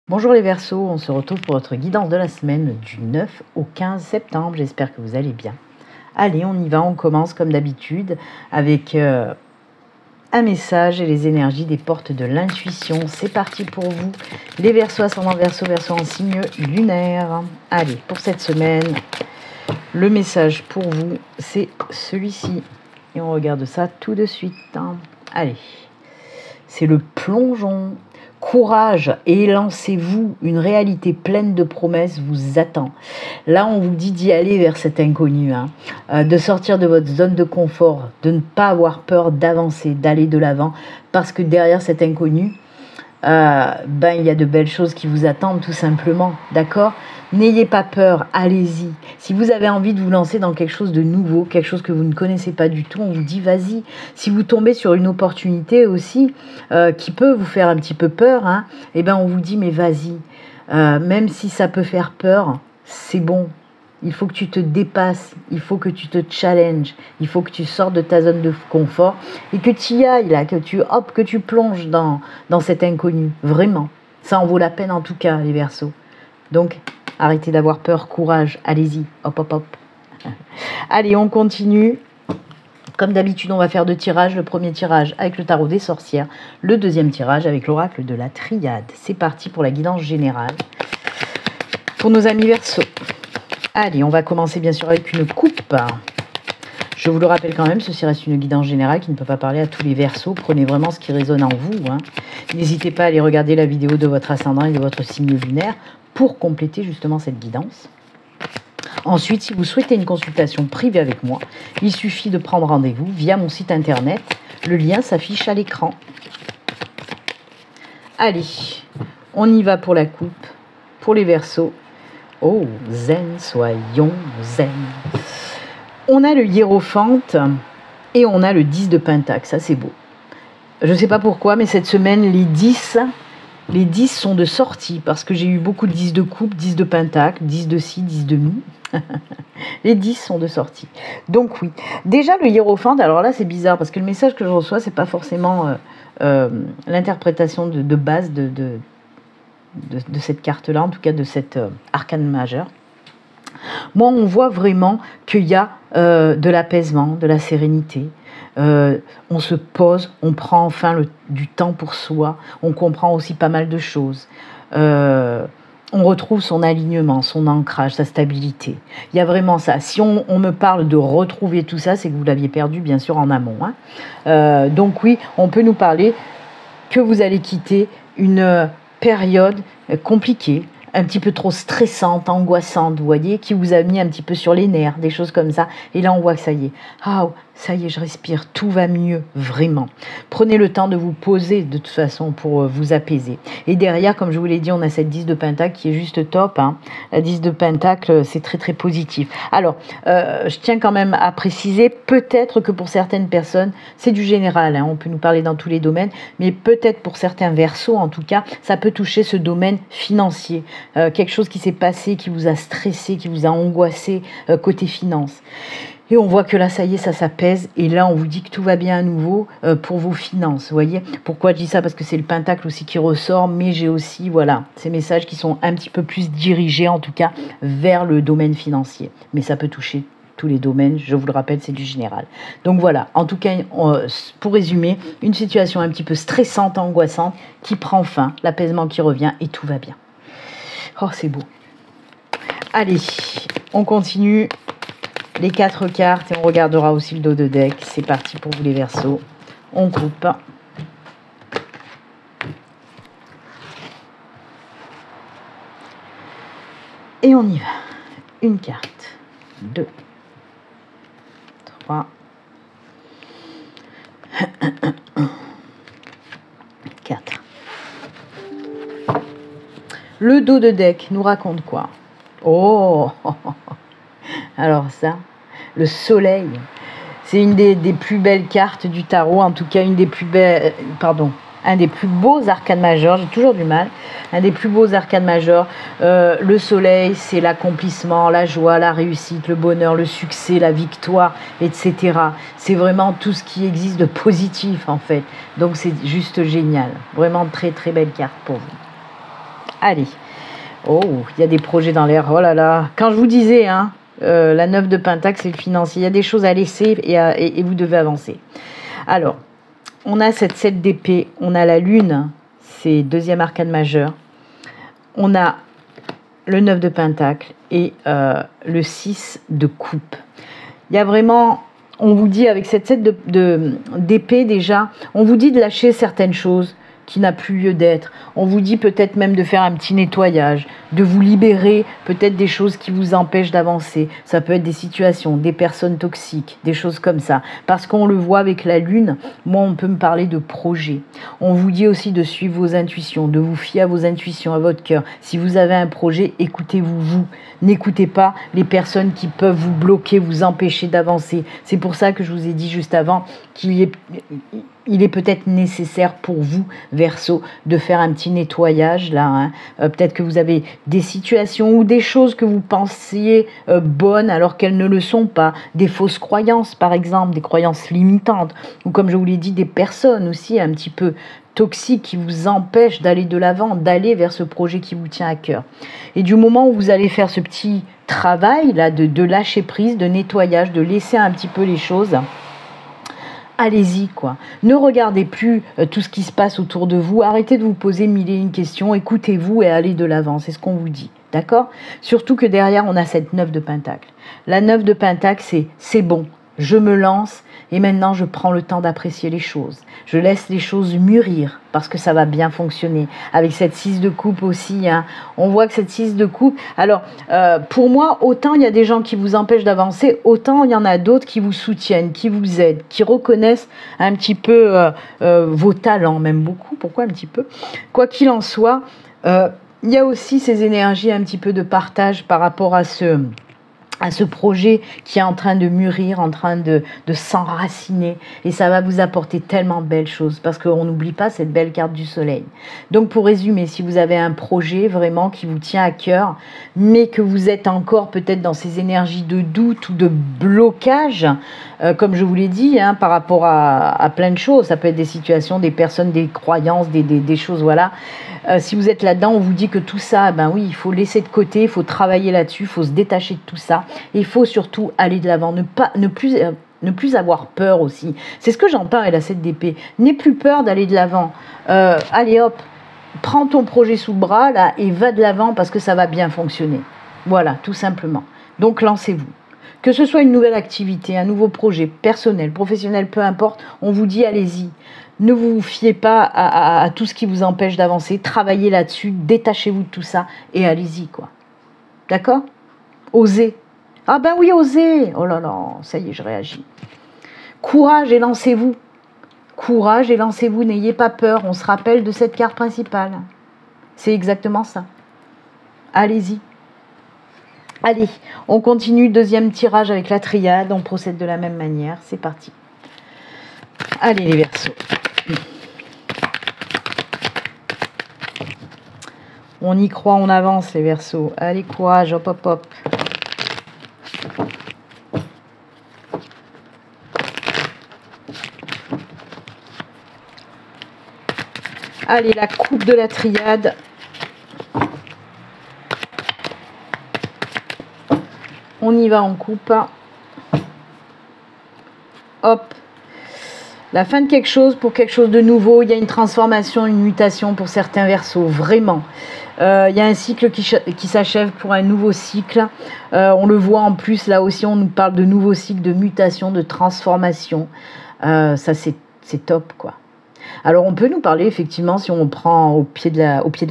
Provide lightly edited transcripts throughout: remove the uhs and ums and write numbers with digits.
Bonjour les Verseaux, on se retrouve pour votre guidance de la semaine du 9 au 15 septembre. J'espère que vous allez bien. Allez, on y va, on commence comme d'habitude avec un message et les énergies des portes de l'intuition. C'est parti pour vous, les Verseaux, ascendant Verseau, Verseau en signe lunaire. Allez, pour cette semaine, le message pour vous, c'est celui-ci. Et on regarde ça tout de suite. Allez, c'est le plongeon. Courage et lancez-vous, une réalité pleine de promesses vous attend. Là, on vous dit d'y aller vers cet inconnu, de sortir de votre zone de confort, de ne pas avoir peur d'avancer, d'aller de l'avant, parce que derrière cet inconnu, il y a de belles choses qui vous attendent tout simplement, d'accord ? N'ayez pas peur, allez-y. Si vous avez envie de vous lancer dans quelque chose de nouveau, quelque chose que vous ne connaissez pas du tout, on vous dit vas-y. Si vous tombez sur une opportunité aussi qui peut vous faire un petit peu peur, on vous dit mais vas-y. Même si ça peut faire peur, c'est bon. Il faut que tu te dépasses, il faut que tu te challenges, il faut que tu sortes de ta zone de confort et que tu y ailles, là, que tu plonges dans cet inconnu. Vraiment. Ça en vaut la peine en tout cas, les Verseaux. Donc, arrêtez d'avoir peur, courage, allez-y, hop, hop, hop. Allez, on continue. Comme d'habitude, on va faire 2 tirages. Le premier tirage avec le tarot des sorcières. Le deuxième tirage avec l'oracle de la triade. C'est parti pour la guidance générale. Pour nos amis Verseaux. Allez, on va commencer bien sûr avec une coupe. Je vous le rappelle quand même, ceci reste une guidance générale qui ne peut pas parler à tous les Verseaux. Prenez vraiment ce qui résonne en vous. N'hésitez pas à aller regarder la vidéo de votre ascendant et de votre signe lunaire pour compléter justement cette guidance. Ensuite, si vous souhaitez une consultation privée avec moi, il suffit de prendre rendez-vous via mon site internet. Le lien s'affiche à l'écran. Allez, on y va pour la coupe, pour les Verseaux. Oh, zen, soyons zen. On a le hiérophante et on a le 10 de pentacle. Ça, c'est beau. Je ne sais pas pourquoi, mais cette semaine, les 10 sont de sortie parce que j'ai eu beaucoup de 10 de coupe, 10 de pentacle, 10 de ci, 10 de mi. Les 10 sont de sortie. Donc oui, déjà le hiérophante, alors là c'est bizarre parce que le message que je reçois, c'est pas forcément l'interprétation de base de cette carte-là, en tout cas de cet arcane majeur. Moi, on voit vraiment qu'il y a de l'apaisement, de la sérénité. On se pose, on prend enfin du temps pour soi. On comprend aussi pas mal de choses. On retrouve son alignement, son ancrage, sa stabilité. Il y a vraiment ça. Si on me parle de retrouver tout ça, c'est que vous l'aviez perdu, bien sûr, en amont. Donc oui, on peut nous parler que vous allez quitter une période compliquée, un petit peu trop stressante, angoissante, vous voyez, qui vous a mis un petit peu sur les nerfs, des choses comme ça. Et là, on voit que ça y est. Ça y est, je respire, tout va mieux, vraiment. Prenez le temps de vous poser de toute façon pour vous apaiser. Et derrière, comme je vous l'ai dit, on a cette 10 de pentacle qui est juste top. La 10 de pentacle, c'est très très positif. Alors, je tiens quand même à préciser, peut-être que pour certaines personnes, c'est du général, on peut nous parler dans tous les domaines, mais peut-être pour certains Verseaux, en tout cas, ça peut toucher ce domaine financier. Quelque chose qui s'est passé, qui vous a stressé, qui vous a angoissé côté finance. Et on voit que là, ça y est, ça s'apaise. Et là, on vous dit que tout va bien à nouveau pour vos finances. Vous voyez ? Pourquoi je dis ça ? Parce que c'est le pentacle aussi qui ressort. Mais j'ai aussi, ces messages qui sont un petit peu plus dirigés, en tout cas, vers le domaine financier. Mais ça peut toucher tous les domaines. Je vous le rappelle, c'est du général. Donc voilà, en tout cas, pour résumer, une situation un petit peu stressante, angoissante, qui prend fin, l'apaisement qui revient et tout va bien. Oh, c'est beau. Allez, on continue. Les 4 cartes et on regardera aussi le dos de deck. C'est parti pour vous les Verseaux. On coupe. Et on y va. Une carte. 2. 3. 4. Le dos de deck nous raconte quoi ? Oh. Alors ça, le soleil, c'est une des plus belles cartes du tarot, en tout cas un des plus beaux arcanes majeurs, j'ai toujours du mal, un des plus beaux arcanes majeurs. Le soleil, c'est l'accomplissement, la joie, la réussite, le bonheur, le succès, la victoire, etc. C'est vraiment tout ce qui existe de positif en fait, donc c'est juste génial, vraiment très très belle carte pour vous. Allez. Oh, il y a des projets dans l'air. Oh là là. Quand je vous disais, hein, la 9 de Pentacle, c'est le financier. Il y a des choses à laisser et vous devez avancer. Alors, on a cette 7 d'épée. On a la lune. C'est deuxième arcane majeur. On a le 9 de Pentacle et le 6 de coupe. Il y a vraiment... On vous dit, avec cette 7 d'épée déjà, on vous dit de lâcher certaines choses qui n'a plus lieu d'être. On vous dit peut-être même de faire un petit nettoyage, de vous libérer peut-être des choses qui vous empêchent d'avancer. Ça peut être des situations, des personnes toxiques, des choses comme ça. Parce qu'on le voit avec la lune, moi on peut me parler de projet. On vous dit aussi de suivre vos intuitions, de vous fier à vos intuitions, à votre cœur. Si vous avez un projet, écoutez-vous, vous. N'écoutez pas les personnes qui peuvent vous bloquer, vous empêcher d'avancer. C'est pour ça que je vous ai dit juste avant qu'il est peut-être nécessaire pour vous, Verseau, de faire un petit nettoyage là. Hein. Peut-être que vous avez des situations ou des choses que vous pensiez bonnes alors qu'elles ne le sont pas. Des fausses croyances, par exemple, des croyances limitantes. Ou comme je vous l'ai dit, des personnes aussi un petit peu toxiques qui vous empêchent d'aller de l'avant, d'aller vers ce projet qui vous tient à cœur. Et du moment où vous allez faire ce petit travail là de lâcher prise, de nettoyage, de laisser un petit peu les choses... Allez-y, quoi. Ne regardez plus tout ce qui se passe autour de vous. Arrêtez de vous poser mille et une questions. Écoutez-vous et allez de l'avant. C'est ce qu'on vous dit. D'accord ? Surtout que derrière, on a cette 9 de Pentacle. La 9 de Pentacle, c'est bon. Je me lance et maintenant, je prends le temps d'apprécier les choses. Je laisse les choses mûrir parce que ça va bien fonctionner. Avec cette 6 de coupe aussi, hein, on voit que cette 6 de coupe... Alors, pour moi, autant il y a des gens qui vous empêchent d'avancer, autant il y en a d'autres qui vous soutiennent, qui vous aident, qui reconnaissent un petit peu vos talents, même beaucoup. Pourquoi un petit peu ? Quoi qu'il en soit, il y a aussi ces énergies un petit peu de partage par rapport à ce projet qui est en train de mûrir, en train de s'enraciner. Et ça va vous apporter tellement de belles choses, parce qu'on n'oublie pas cette belle carte du soleil. Donc pour résumer, si vous avez un projet vraiment qui vous tient à cœur, mais que vous êtes encore peut-être dans ces énergies de doute ou de blocage, comme je vous l'ai dit, hein, par rapport à plein de choses, ça peut être des situations, des personnes, des croyances, des choses, voilà. Si vous êtes là-dedans, on vous dit que tout ça, ben oui, il faut laisser de côté, il faut travailler là-dessus, il faut se détacher de tout ça. Et il faut surtout aller de l'avant, ne plus avoir peur aussi. C'est ce que j'entends avec la 7 d'épée. N'aie plus peur d'aller de l'avant. Allez hop, prends ton projet sous le bras là et va de l'avant parce que ça va bien fonctionner. Voilà, tout simplement. Donc lancez-vous. Que ce soit une nouvelle activité, un nouveau projet, personnel, professionnel, peu importe, on vous dit allez-y. Ne vous fiez pas à tout ce qui vous empêche d'avancer. Travaillez là-dessus, détachez-vous de tout ça et allez-y, quoi. D'accord ? Osez. Ah ben oui, osez. Oh là là, ça y est, je réagis. Courage et lancez-vous. Courage et lancez-vous, n'ayez pas peur. On se rappelle de cette carte principale. C'est exactement ça. Allez-y. Allez, on continue. Deuxième tirage avec la triade. On procède de la même manière. C'est parti. Allez les Verseaux. On y croit, on avance les Verseaux. Allez, courage, hop, hop, hop. Allez, la coupe de la triade. On y va, on coupe. Hop. La fin de quelque chose pour quelque chose de nouveau. Il y a une transformation, une mutation pour certains Verseaux, vraiment. Il y a un cycle qui s'achève pour un nouveau cycle. On le voit en plus, là aussi, on nous parle de nouveau cycle, de mutation, de transformation. Ça, c'est top, quoi. Alors, on peut nous parler, effectivement, si on prend au pied de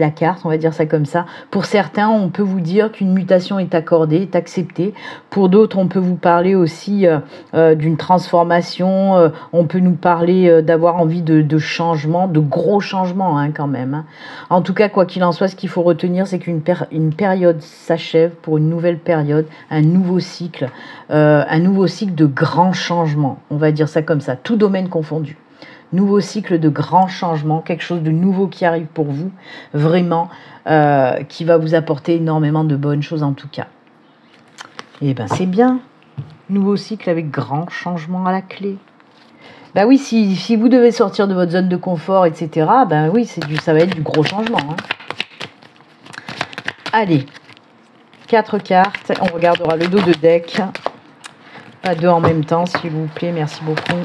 la carte, on va dire ça comme ça. Pour certains, on peut vous dire qu'une mutation est accordée, est acceptée. Pour d'autres, on peut vous parler aussi d'une transformation. On peut nous parler d'avoir envie de changements, de gros changements, hein, quand même. Hein. En tout cas, quoi qu'il en soit, ce qu'il faut retenir, c'est qu'une période s'achève pour une nouvelle période, un nouveau cycle de grands changements. On va dire ça comme ça, tout domaine confondu. Nouveau cycle de grands changements, quelque chose de nouveau qui arrive pour vous, vraiment, qui va vous apporter énormément de bonnes choses en tout cas. Et ben c'est bien, nouveau cycle avec grands changements à la clé. Ben oui, si vous devez sortir de votre zone de confort, etc., ben oui, ça va être du gros changement. Hein. Allez, 4 cartes. On regardera le dos de deck. Pas 2 en même temps, s'il vous plaît. Merci beaucoup.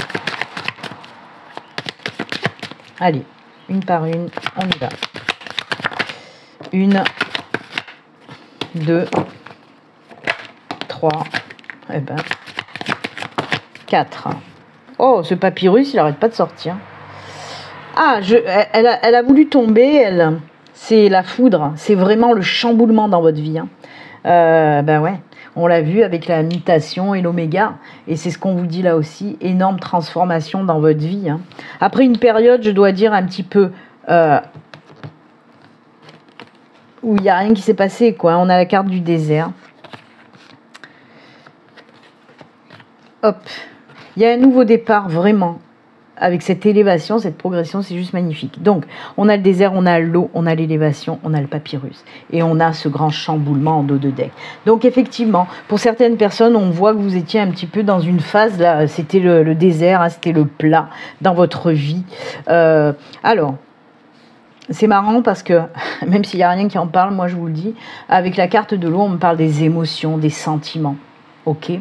Allez, une par une, on y va. 1, 2, 3, et ben 4. Oh, ce papyrus, il n'arrête pas de sortir. Ah, elle a voulu tomber, elle. C'est la foudre, c'est vraiment le chamboulement dans votre vie. Hein. Ben ouais, on l'a vu avec la mutation et l'oméga, et c'est ce qu'on vous dit là aussi, énorme transformation dans votre vie. Hein. Après une période, je dois dire, un petit peu... où il n'y a rien qui s'est passé, quoi. On a la carte du désert. Hop. Il y a un nouveau départ, vraiment. Avec cette élévation, cette progression, c'est juste magnifique. Donc, on a le désert, on a l'eau, on a l'élévation, on a le papyrus. Et on a ce grand chamboulement en dos de deck. Donc, effectivement, pour certaines personnes, on voit que vous étiez un petit peu dans une phase, là, c'était le désert, hein, c'était le plat dans votre vie. Alors, c'est marrant parce que, même s'il n'y a rien qui en parle, moi je vous le dis, avec la carte de l'eau, on me parle des émotions, des sentiments. Ok ?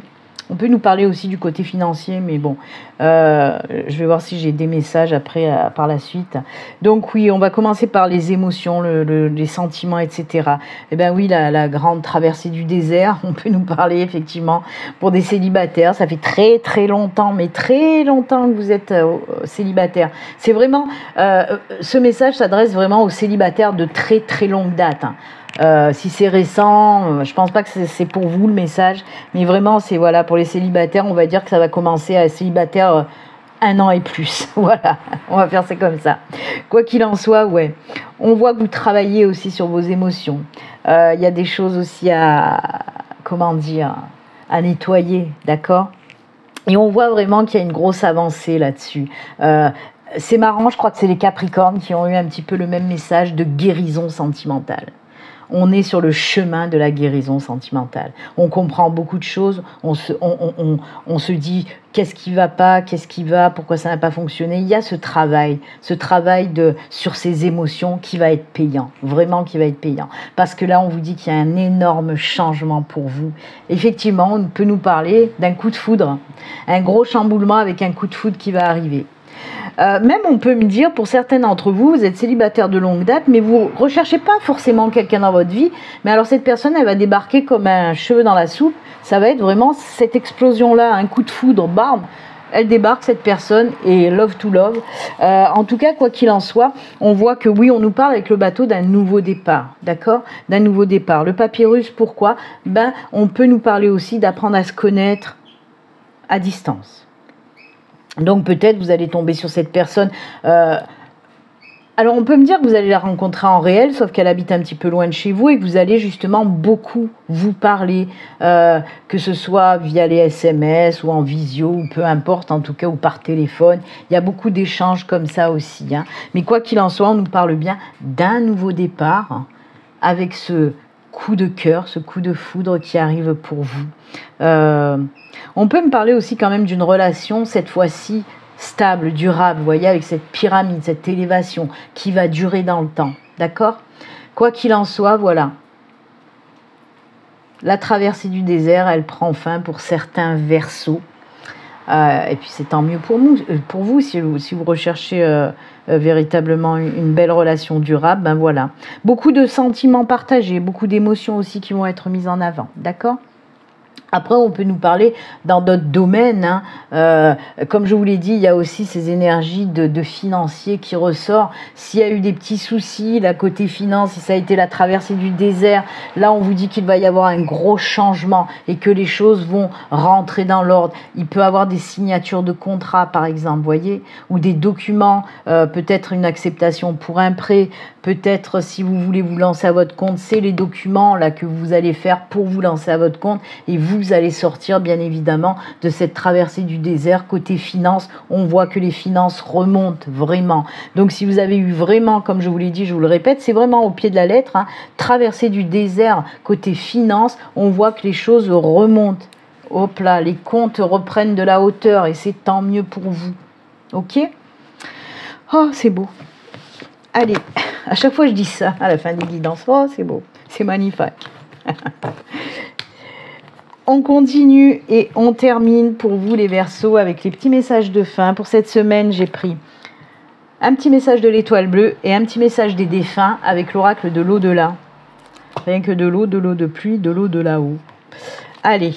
On peut nous parler aussi du côté financier, mais bon, je vais voir si j'ai des messages après, par la suite. Donc oui, on va commencer par les émotions, les sentiments, etc. Eh bien oui, la grande traversée du désert, on peut nous parler effectivement pour des célibataires. Ça fait très très longtemps, mais très longtemps que vous êtes célibataire. C'est vraiment, ce message s'adresse vraiment aux célibataires de très très longue date. Hein. Si c'est récent, je pense pas que c'est pour vous le message, mais vraiment c'est voilà pour les célibataires, on va dire que ça va commencer à célibataire 1 an et plus. Voilà, on va faire ça comme ça. Quoi qu'il en soit, ouais, on voit que vous travaillez aussi sur vos émotions. Il y a des choses aussi à nettoyer, d'accord ? Et on voit vraiment qu'il y a une grosse avancée là-dessus. C'est marrant, je crois que c'est les Capricornes qui ont eu un petit peu le même message de guérison sentimentale. On est sur le chemin de la guérison sentimentale. On comprend beaucoup de choses, on se dit qu'est-ce qui va pas, qu'est-ce qui va, pourquoi ça n'a pas fonctionné. Il y a ce travail sur ces émotions qui va être payant, vraiment qui va être payant. Parce que là, on vous dit qu'il y a un énorme changement pour vous. Effectivement, on peut nous parler d'un coup de foudre, un gros chamboulement avec un coup de foudre qui va arriver. Même on peut me dire, pour certains d'entre vous, vous êtes célibataire de longue date, mais vous ne recherchez pas forcément quelqu'un dans votre vie, mais alors cette personne, elle va débarquer comme un cheveu dans la soupe, ça va être vraiment cette explosion-là, un coup de foudre, bam, elle débarque cette personne, et love to love. En tout cas, quoi qu'il en soit, on voit que oui, on nous parle avec le bateau d'un nouveau départ, d'accord ? D'un nouveau départ. Le papyrus, pourquoi ? Ben, on peut nous parler aussi d'apprendre à se connaître à distance. Donc peut-être vous allez tomber sur cette personne. Alors on peut me dire que vous allez la rencontrer en réel, sauf qu'elle habite un petit peu loin de chez vous et que vous allez justement beaucoup vous parler, que ce soit via les SMS ou en visio ou peu importe, en tout cas ou par téléphone. Il y a beaucoup d'échanges comme ça aussi. Hein. Mais quoi qu'il en soit, on nous parle bien d'un nouveau départ hein, avec ce coup de cœur, ce coup de foudre qui arrive pour vous. On peut me parler aussi quand même d'une relation, cette fois-ci, stable, durable, vous voyez, avec cette pyramide, cette élévation qui va durer dans le temps, d'accord ? Quoi qu'il en soit, voilà. La traversée du désert, elle prend fin pour certains Verseaux. Et puis c'est tant mieux pour vous si vous recherchez véritablement une belle relation durable, ben voilà. Beaucoup de sentiments partagés, beaucoup d'émotions aussi qui vont être mises en avant, d'accord ? Après, on peut nous parler dans d'autres domaines. Hein. Comme je vous l'ai dit, il y a aussi ces énergies de financier qui ressort. S'il y a eu des petits soucis, là, côté finance, si ça a été la traversée du désert, là, on vous dit qu'il va y avoir un gros changement et que les choses vont rentrer dans l'ordre. Il peut y avoir des signatures de contrats, par exemple, vous voyez, ou des documents, peut-être une acceptation pour un prêt, peut-être si vous voulez vous lancer à votre compte, c'est les documents là que vous allez faire pour vous lancer à votre compte et vous allez sortir bien évidemment de cette traversée du désert. Côté finance, on voit que les finances remontent vraiment. Donc si vous avez eu vraiment, comme je vous l'ai dit, je vous le répète, c'est vraiment au pied de la lettre, hein, traversée du désert côté finance, on voit que les choses remontent. Hop là, les comptes reprennent de la hauteur et c'est tant mieux pour vous. Ok ? Oh, c'est beau. Allez, à chaque fois je dis ça à la fin des guidances. Oh, c'est beau. C'est magnifique. On continue et on termine pour vous les Verseaux avec les petits messages de fin. Pour cette semaine, j'ai pris un petit message de l'étoile bleue et un petit message des défunts avec l'oracle de l'au-delà. Rien que de l'eau de pluie, de l'eau de là-haut. Allez,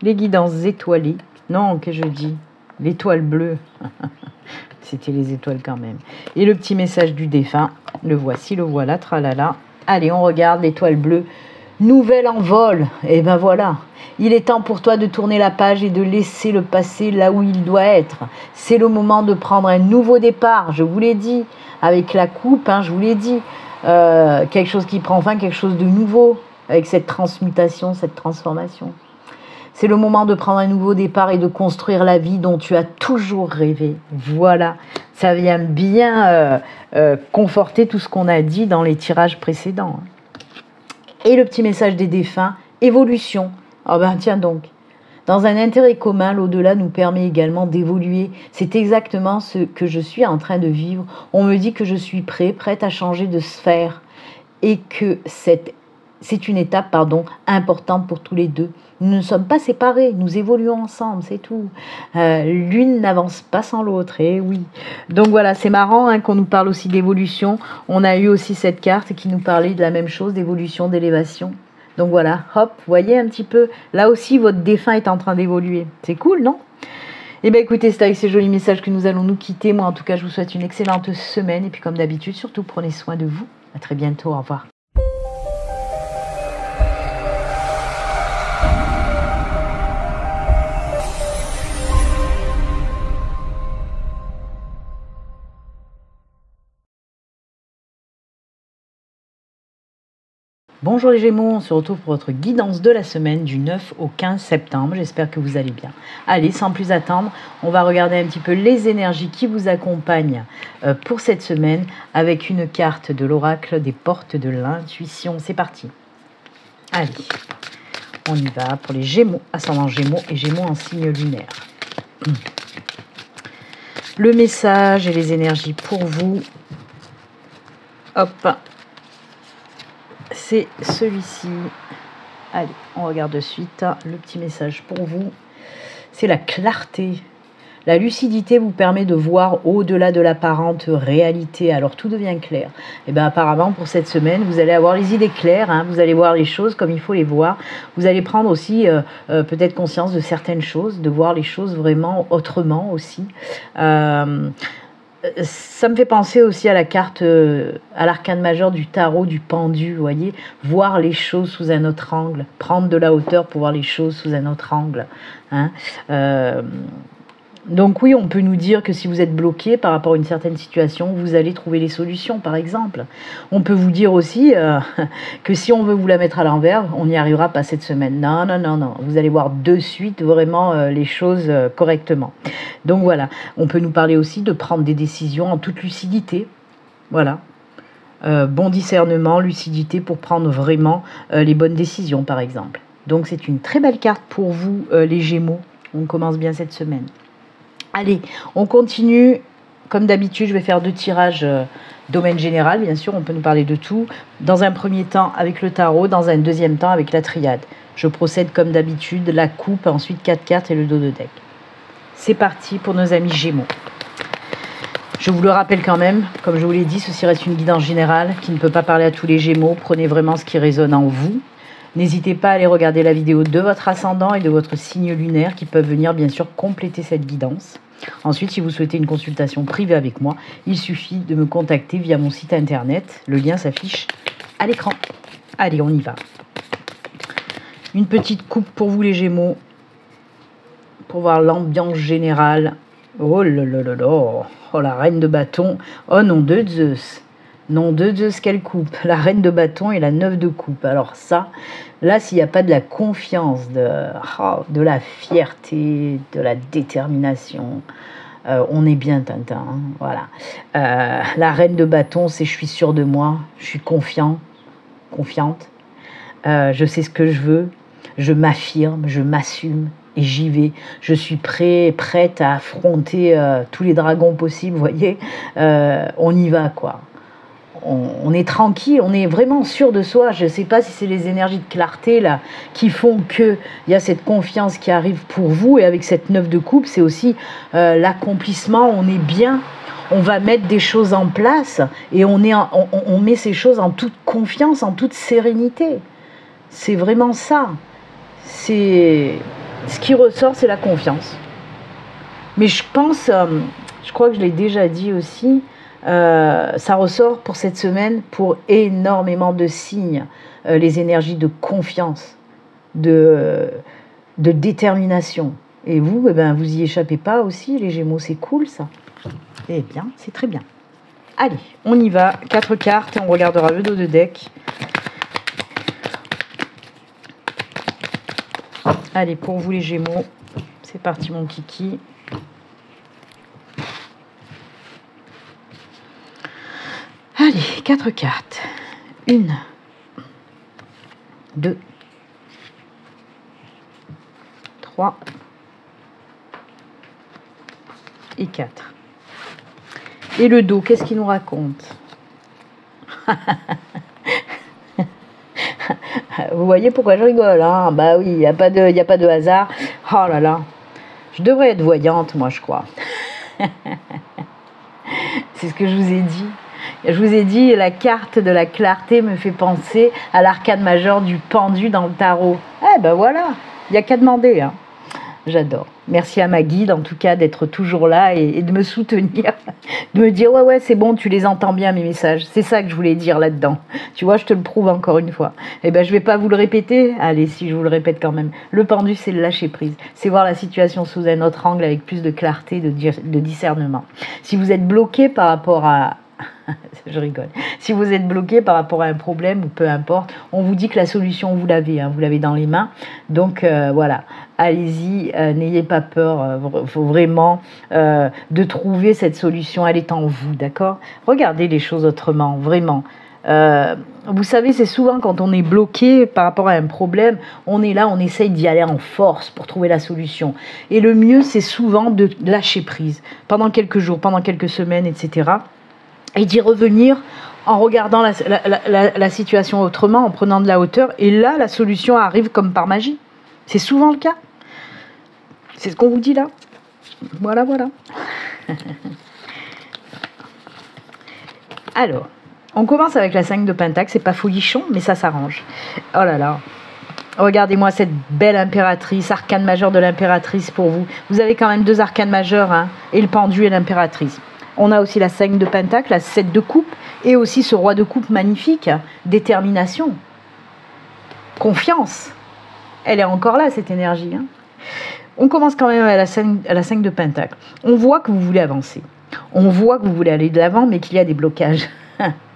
les guidances étoilées. Non, que je dis l'étoile bleue. C'était les étoiles quand même. Et le petit message du défunt. Le voici, le voilà, tralala. Allez, on regarde l'étoile bleue. Nouvel envol. Et ben voilà. Il est temps pour toi de tourner la page et de laisser le passé là où il doit être. C'est le moment de prendre un nouveau départ. Je vous l'ai dit. Avec la coupe, je vous l'ai dit. Quelque chose qui prend fin, quelque chose de nouveau. Avec cette transmutation, cette transformation. C'est le moment de prendre un nouveau départ et de construire la vie dont tu as toujours rêvé. Voilà, ça vient bien conforter tout ce qu'on a dit dans les tirages précédents. Et le petit message des défunts, évolution. Ah ben tiens donc, dans un intérêt commun, l'au-delà nous permet également d'évoluer. C'est exactement ce que je suis en train de vivre. On me dit que je suis prête à changer de sphère et que c'est une étape importante pour tous les deux. Nous ne sommes pas séparés, nous évoluons ensemble, c'est tout. L'une n'avance pas sans l'autre, et oui. Donc voilà, c'est marrant qu'on nous parle aussi d'évolution. On a eu aussi cette carte qui nous parlait de la même chose, d'évolution, d'élévation. Donc voilà, hop, voyez un petit peu, là aussi votre défunt est en train d'évoluer. C'est cool, non ? Eh bien écoutez, c'est avec ces jolis messages que nous allons nous quitter. Moi en tout cas, je vous souhaite une excellente semaine, et puis comme d'habitude, surtout prenez soin de vous. À très bientôt, au revoir. Bonjour les Gémeaux, on se retrouve pour votre guidance de la semaine du 9 au 15 septembre. J'espère que vous allez bien. Allez, sans plus attendre, on va regarder un petit peu les énergies qui vous accompagnent pour cette semaine avec une carte de l'oracle des portes de l'intuition. C'est parti. Allez, on y va pour les Gémeaux, ascendant Gémeaux et Gémeaux en signe lunaire. Le message et les énergies pour vous. Hop. C'est celui-ci. Allez, on regarde de suite. Le petit message pour vous, c'est la clarté. La lucidité vous permet de voir au-delà de l'apparente réalité. Alors tout devient clair. Et bien apparemment pour cette semaine, vous allez avoir les idées claires. Vous allez voir les choses comme il faut les voir. Vous allez prendre aussi peut-être conscience de certaines choses, de voir les choses vraiment autrement aussi. Ça me fait penser aussi à la carte, à l'arcane majeur du tarot, du pendu, vous voyez, voir les choses sous un autre angle, prendre de la hauteur pour voir les choses sous un autre angle. Donc oui, on peut nous dire que si vous êtes bloqué par rapport à une certaine situation, vous allez trouver les solutions, par exemple. On peut vous dire aussi que si on veut vous la mettre à l'envers, on n'y arrivera pas cette semaine. Non, non, non, non. Vous allez voir de suite vraiment les choses correctement. Donc voilà, on peut nous parler aussi de prendre des décisions en toute lucidité. Voilà. Bon discernement, lucidité pour prendre vraiment les bonnes décisions, par exemple. Donc c'est une très belle carte pour vous, les Gémeaux. On commence bien cette semaine. Allez, on continue. Comme d'habitude, je vais faire 2 tirages domaine général. Bien sûr, on peut nous parler de tout. Dans un premier temps, avec le tarot. Dans un deuxième temps, avec la triade. Je procède comme d'habitude. La coupe, ensuite 4 cartes et le dos de deck. C'est parti pour nos amis Gémeaux. Je vous le rappelle quand même, comme je vous l'ai dit, ceci reste une guidance générale qui ne peut pas parler à tous les Gémeaux. Prenez vraiment ce qui résonne en vous. N'hésitez pas à aller regarder la vidéo de votre ascendant et de votre signe lunaire qui peuvent venir bien sûr compléter cette guidance. Ensuite, si vous souhaitez une consultation privée avec moi, il suffit de me contacter via mon site internet. Le lien s'affiche à l'écran. Allez, on y va. Une petite coupe pour vous les Gémeaux, pour voir l'ambiance générale. Oh là là là là, oh la reine de bâton, oh nom de Zeus. Nom de Zeus, quelle coupe. La reine de bâton et la 9 de coupe. Alors ça, là, s'il n'y a pas de la confiance, de la fierté, de la détermination, on est bien Tintin. Voilà. La reine de bâton, c'est je suis sûre de moi, je suis confiante, je sais ce que je veux, je m'affirme, je m'assume. Et j'y vais, je suis prête à affronter tous les dragons possibles, vous voyez, on y va quoi. on est tranquille, on est vraiment sûr de soi. Je ne sais pas si c'est les énergies de clarté là qui font qu'il y a cette confiance qui arrive pour vous. Et avec cette 9 de coupe, c'est aussi l'accomplissement. On est bien, on va mettre des choses en place et on met ces choses en toute confiance, en toute sérénité. C'est vraiment ça. Ce qui ressort, c'est la confiance. Mais je pense, je crois que je l'ai déjà dit aussi, ça ressort pour cette semaine pour énormément de signes, les énergies de confiance, de détermination. Et vous, vous y échappez pas aussi, les Gémeaux, c'est cool ça. Eh bien, c'est très bien. Allez, on y va, 4 cartes, on regardera le dos de deck. Allez, pour vous les Gémeaux, c'est parti mon kiki. Allez, 4 cartes. 1, 2, 3 et 4. Et le dos, qu'est-ce qu'il nous raconte? Vous voyez pourquoi je rigole, hein? Bah oui, il n'y a pas de hasard. Oh là là, je devrais être voyante, moi, je crois. C'est ce que je vous ai dit. Je vous ai dit, la carte de la clarté me fait penser à l'arcane majeur du pendu dans le tarot. Eh ben voilà, il n'y a qu'à demander, hein. J'adore. Merci à ma guide, en tout cas, d'être toujours là et de me soutenir, de me dire, ouais, c'est bon, tu les entends bien, mes messages. C'est ça que je voulais dire là-dedans. Tu vois, je te le prouve encore une fois. Eh ben, je vais pas vous le répéter. Allez, si, je vous le répète quand même. Le pendu, c'est le lâcher prise. C'est voir la situation sous un autre angle avec plus de clarté, de discernement. Si vous êtes bloqué par rapport à... Je rigole. Si vous êtes bloqué par rapport à un problème ou peu importe, on vous dit que la solution, vous l'avez, hein, vous l'avez dans les mains. Donc voilà, allez-y, n'ayez pas peur. Faut vraiment de trouver cette solution. Elle est en vous, d'accord? Regardez les choses autrement, vraiment. Vous savez, c'est souvent quand on est bloqué par rapport à un problème, on est là, on essaye d'y aller en force pour trouver la solution. Et le mieux, c'est souvent de lâcher prise pendant quelques jours, pendant quelques semaines, etc. Et d'y revenir en regardant la situation autrement, en prenant de la hauteur. Et là, la solution arrive comme par magie. C'est souvent le cas. C'est ce qu'on vous dit là. Voilà. Alors, on commence avec la 5 de Pentacle. C'est pas folichon, mais ça s'arrange. Oh là là. Regardez-moi cette belle impératrice, arcane majeur de l'impératrice pour vous. Vous avez quand même 2 arcanes majeurs, hein, et le pendu et l'impératrice. On a aussi la 5 de Pentacle, la 7 de coupe, et aussi ce roi de coupe magnifique, détermination, confiance. Elle est encore là, cette énergie. Hein. On commence quand même à la 5 de Pentacle. On voit que vous voulez avancer. On voit que vous voulez aller de l'avant, mais qu'il y a des blocages.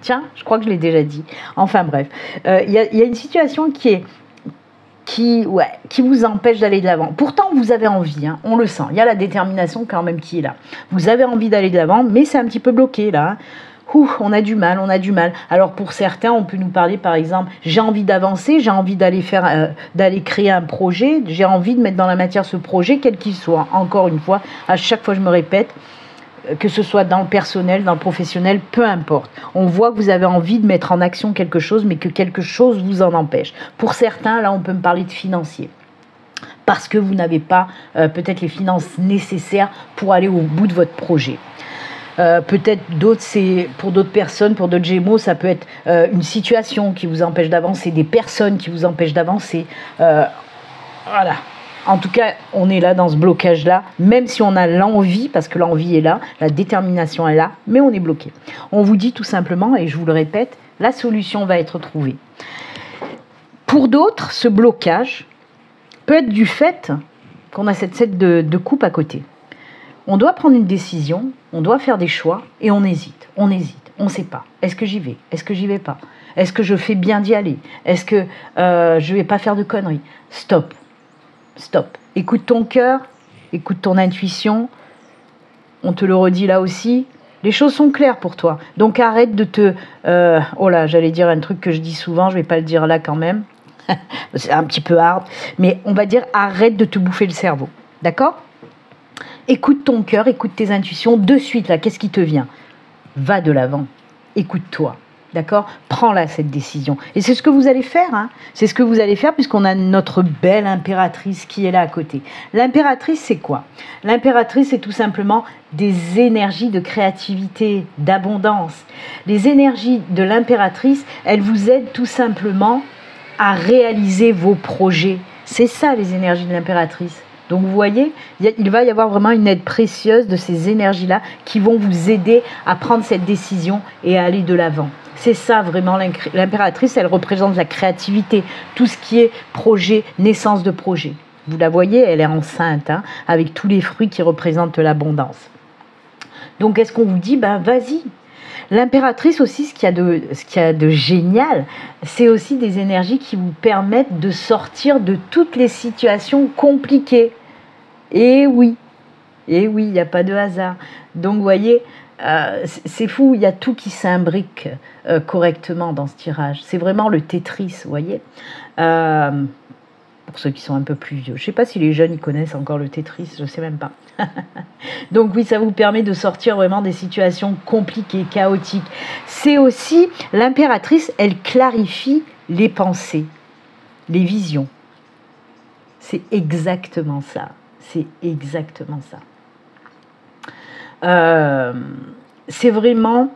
Tiens, je crois que je l'ai déjà dit. Enfin bref, il y a une situation qui vous empêche d'aller de l'avant. Pourtant, vous avez envie, hein, on le sent. Il y a la détermination quand même qui est là. Vous avez envie d'aller de l'avant, mais c'est un petit peu bloqué là. Hein. On a du mal. Alors pour certains, on peut nous parler par exemple, j'ai envie d'avancer, j'ai envie d'aller créer un projet, j'ai envie de mettre dans la matière ce projet, quel qu'il soit. Encore une fois, à chaque fois je me répète, que ce soit dans le personnel, dans le professionnel, peu importe. On voit que vous avez envie de mettre en action quelque chose, mais que quelque chose vous en empêche. Pour certains, là, on peut me parler de financier. Parce que vous n'avez pas peut-être les finances nécessaires pour aller au bout de votre projet. Peut-être d'autres, pour d'autres personnes, pour d'autres Gémeaux, ça peut être une situation qui vous empêche d'avancer, des personnes qui vous empêchent d'avancer. Voilà. En tout cas, on est là dans ce blocage-là, même si on a l'envie, parce que l'envie est là, la détermination est là, mais on est bloqué. On vous dit tout simplement, et je vous le répète, la solution va être trouvée. Pour d'autres, ce blocage peut être du fait qu'on a cette 7 de coupe à côté. On doit prendre une décision, on doit faire des choix, et on hésite, on ne sait pas. Est-ce que j'y vais? Est-ce que j'y vais pas? Est-ce que je fais bien d'y aller? Est-ce que je vais pas faire de conneries? Stop. Écoute ton cœur, écoute ton intuition. On te le redit là aussi. Les choses sont claires pour toi. Donc arrête de te... oh là, j'allais dire un truc que je dis souvent, je vais pas le dire là quand même. C'est un petit peu hard. Mais on va dire arrête de te bouffer le cerveau. D'accord? Écoute ton cœur, écoute tes intuitions. De suite là, qu'est-ce qui te vient? Va de l'avant. Écoute-toi. D'accord? Prends là cette décision. Et c'est ce que vous allez faire. Hein. C'est ce que vous allez faire puisqu'on a notre belle impératrice qui est là à côté. L'impératrice, c'est quoi? L'impératrice, c'est tout simplement des énergies de créativité, d'abondance. Les énergies de l'impératrice, elles vous aident tout simplement à réaliser vos projets. C'est ça les énergies de l'impératrice. Donc vous voyez, il va y avoir vraiment une aide précieuse de ces énergies-là qui vont vous aider à prendre cette décision et à aller de l'avant. C'est ça vraiment l'impératrice, elle représente la créativité, tout ce qui est projet, naissance de projet. Vous la voyez, elle est enceinte, hein, avec tous les fruits qui représentent l'abondance. Donc qu'est-ce qu'on vous dit? Ben vas-y. L'impératrice aussi, ce qu'il y a de génial, c'est aussi des énergies qui vous permettent de sortir de toutes les situations compliquées. Et oui, il n'y a pas de hasard. Donc vous voyez, c'est fou, il y a tout qui s'imbrique correctement dans ce tirage. C'est vraiment le Tetris, vous voyez. Pour ceux qui sont un peu plus vieux. Je ne sais pas si les jeunes ils connaissent encore le Tetris, je ne sais même pas. Donc oui, ça vous permet de sortir vraiment des situations compliquées, chaotiques. C'est aussi, l'impératrice, elle clarifie les pensées, les visions. C'est exactement ça. C'est exactement ça. C'est vraiment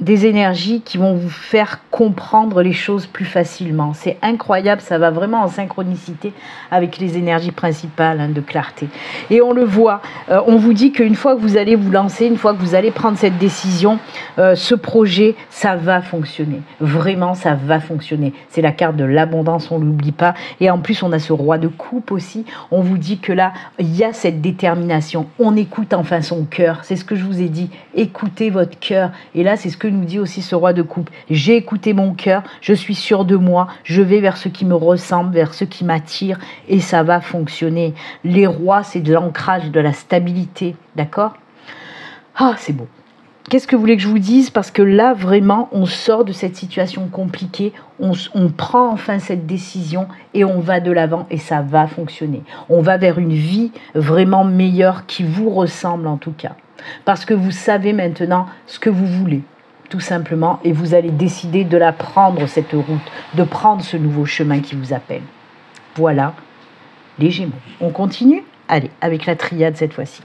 des énergies qui vont vous faire comprendre les choses plus facilement. C'est incroyable, ça va vraiment en synchronicité avec les énergies principales, hein, de clarté. Et on le voit, on vous dit qu'une fois que vous allez vous lancer, une fois que vous allez prendre cette décision, ce projet, ça va fonctionner. Vraiment, ça va fonctionner. C'est la carte de l'abondance, on ne l'oublie pas. Et en plus, on a ce roi de coupe aussi. On vous dit que là, il y a cette détermination. On écoute enfin son cœur. C'est ce que je vous ai dit. Écoutez votre cœur. Et là, c'est ce que nous dit aussi ce roi de coupe. J'ai écouté mon cœur, je suis sûre de moi, je vais vers ce qui me ressemble, vers ce qui m'attire et ça va fonctionner. Les rois, c'est de l'ancrage, de la stabilité, d'accord? Ah, c'est beau. Qu'est-ce que vous voulez que je vous dise? Parce que là, vraiment, on sort de cette situation compliquée, on prend enfin cette décision et on va de l'avant et ça va fonctionner. On va vers une vie vraiment meilleure qui vous ressemble en tout cas. Parce que vous savez maintenant ce que vous voulez. Tout simplement, et vous allez décider de la prendre, cette route, de prendre ce nouveau chemin qui vous appelle. Voilà, les Gémeaux. On continue? Allez, avec la triade cette fois-ci.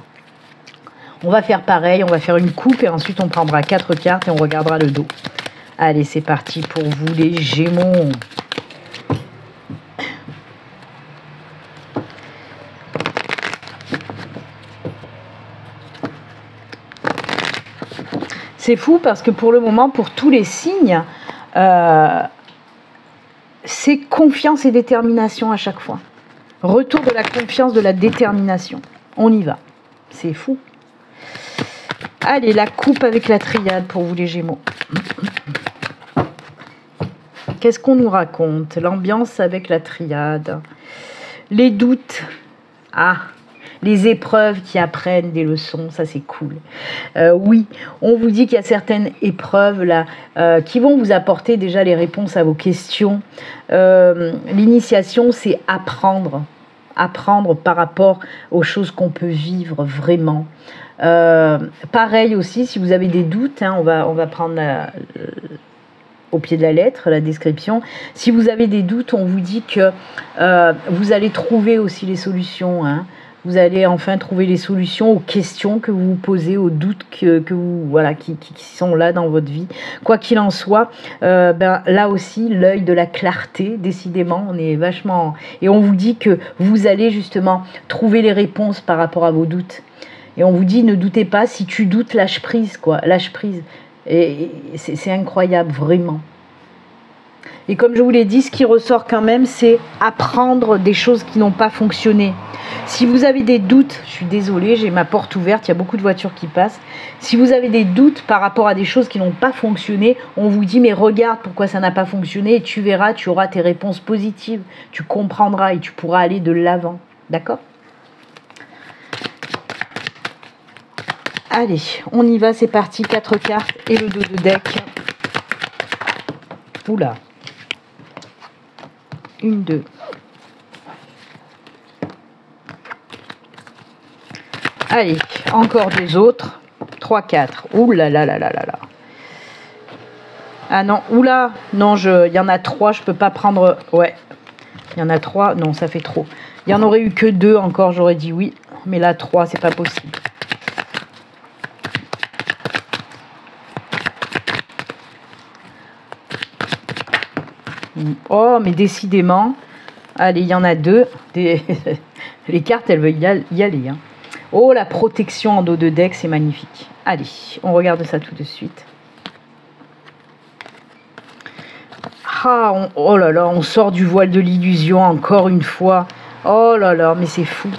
On va faire pareil, on va faire une coupe et ensuite on prendra 4 cartes et on regardera le dos. Allez, c'est parti pour vous les Gémeaux. C'est fou parce que pour le moment, pour tous les signes, c'est confiance et détermination à chaque fois. Retour de la confiance, de la détermination. On y va. C'est fou. Allez, la coupe avec la triade pour vous les Gémeaux. Qu'est-ce qu'on nous raconte? L'ambiance avec la triade. Les doutes. Ah, les épreuves qui apprennent des leçons, ça c'est cool. Oui, on vous dit qu'il y a certaines épreuves là qui vont vous apporter déjà les réponses à vos questions. L'initiation, c'est apprendre. Apprendre par rapport aux choses qu'on peut vivre vraiment. Pareil aussi, si vous avez des doutes, hein, on va prendre au pied de la lettre, la description. Si vous avez des doutes, on vous dit que vous allez trouver aussi les solutions, hein. Vous allez enfin trouver les solutions aux questions que vous vous posez, aux doutes que vous, voilà, qui sont là dans votre vie. Quoi qu'il en soit, là aussi, l'œil de la clarté, décidément, on est vachement... Et on vous dit que vous allez justement trouver les réponses par rapport à vos doutes. Et on vous dit, ne doutez pas, si tu doutes, lâche prise, quoi, lâche prise. Et c'est incroyable, vraiment. Et comme je vous l'ai dit, ce qui ressort quand même, c'est apprendre des choses qui n'ont pas fonctionné. Si vous avez des doutes, je suis désolée, j'ai ma porte ouverte, il y a beaucoup de voitures qui passent. Si vous avez des doutes par rapport à des choses qui n'ont pas fonctionné, on vous dit, mais regarde pourquoi ça n'a pas fonctionné et tu verras, tu auras tes réponses positives, tu comprendras et tu pourras aller de l'avant. D'accord ? Allez, on y va, c'est parti, 4 cartes et le dos de deck. Oula. 1, 2. Allez, encore 2 autres. 3, 4. Ouh là là là là là là. Ah non, oula, non, il y en a 3, je peux pas prendre... Ouais, il y en a 3, non, ça fait trop. Il y en aurait eu que 2 encore, j'aurais dit oui. Mais là, 3, c'est pas possible. Oh, mais décidément. Allez, il y en a 2. Les cartes, elles veulent y aller. Hein. Oh, la protection en dos de deck, c'est magnifique. Allez, on regarde ça tout de suite. Ah, oh là là, on sort du voile de l'illusion encore une fois. Oh là là, mais c'est fou.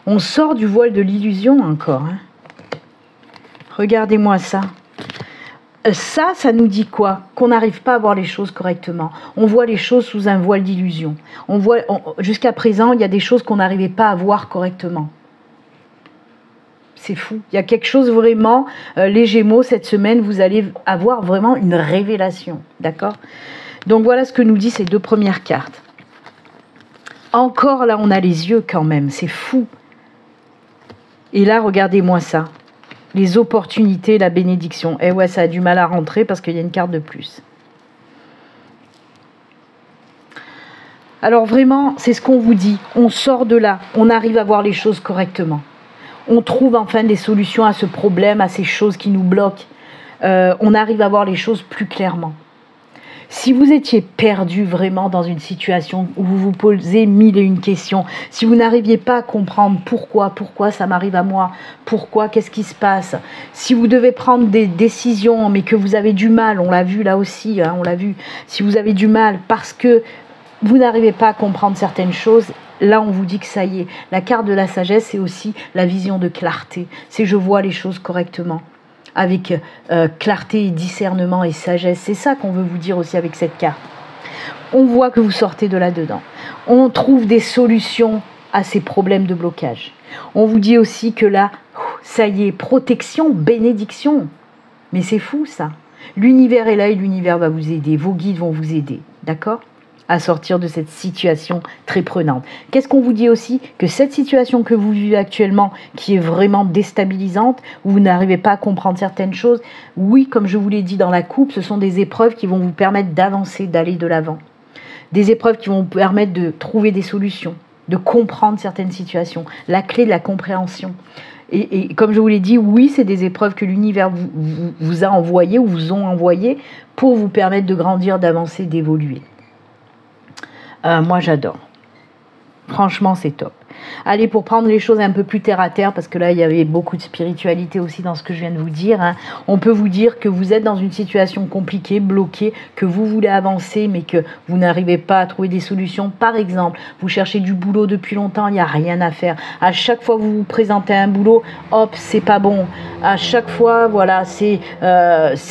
On sort du voile de l'illusion encore. Hein. Regardez-moi ça. Ça nous dit quoi? Qu'on n'arrive pas à voir les choses correctement. On voit les choses sous un voile d'illusion. Jusqu'à présent, il y a des choses qu'on n'arrivait pas à voir correctement. C'est fou. Il y a quelque chose vraiment, les Gémeaux, cette semaine, vous allez avoir vraiment une révélation. D'accord? Donc voilà ce que nous disent ces 2 premières cartes. Encore là, on a les yeux quand même. C'est fou. Et là, regardez-moi ça. Les opportunités, la bénédiction. Eh ouais, ça a du mal à rentrer parce qu'il y a une carte de plus. Alors vraiment, c'est ce qu'on vous dit. On sort de là. On arrive à voir les choses correctement. On trouve enfin des solutions à ce problème, à ces choses qui nous bloquent. On arrive à voir les choses plus clairement. Si vous étiez perdu vraiment dans une situation où vous vous posez 1001 questions, si vous n'arriviez pas à comprendre pourquoi ça m'arrive à moi, qu'est-ce qui se passe, si vous devez prendre des décisions mais que vous avez du mal, on l'a vu là aussi, hein, on l'a vu, si vous avez du mal parce que vous n'arrivez pas à comprendre certaines choses, là on vous dit que ça y est. La carte de la sagesse, c'est aussi la vision de clarté, c'est je vois les choses correctement. Avec clarté et discernement et sagesse. C'est ça qu'on veut vous dire aussi avec cette carte. On voit que vous sortez de là-dedans. On trouve des solutions à ces problèmes de blocage. On vous dit aussi que là, ça y est, protection, bénédiction. Mais c'est fou ça. L'univers est là et l'univers va vous aider. Vos guides vont vous aider. D'accord ? À sortir de cette situation très prenante. Qu'est-ce qu'on vous dit aussi? Que cette situation que vous vivez actuellement, qui est vraiment déstabilisante, où vous n'arrivez pas à comprendre certaines choses, oui, comme je vous l'ai dit dans la coupe, ce sont des épreuves qui vont vous permettre d'avancer, d'aller de l'avant. Des épreuves qui vont vous permettre de trouver des solutions, de comprendre certaines situations. La clé de la compréhension. Et comme je vous l'ai dit, oui, c'est des épreuves que l'univers vous a envoyées ou vous ont envoyées pour vous permettre de grandir, d'avancer, d'évoluer. Moi, j'adore. Franchement, c'est top. Allez, pour prendre les choses un peu plus terre à terre, parce que là, il y avait beaucoup de spiritualité aussi dans ce que je viens de vous dire. Hein. On peut vous dire que vous êtes dans une situation compliquée, bloquée, que vous voulez avancer, mais que vous n'arrivez pas à trouver des solutions. Par exemple, vous cherchez du boulot depuis longtemps, il n'y a rien à faire. À chaque fois que vous vous présentez à un boulot, hop, c'est pas bon. À chaque fois, voilà, c'est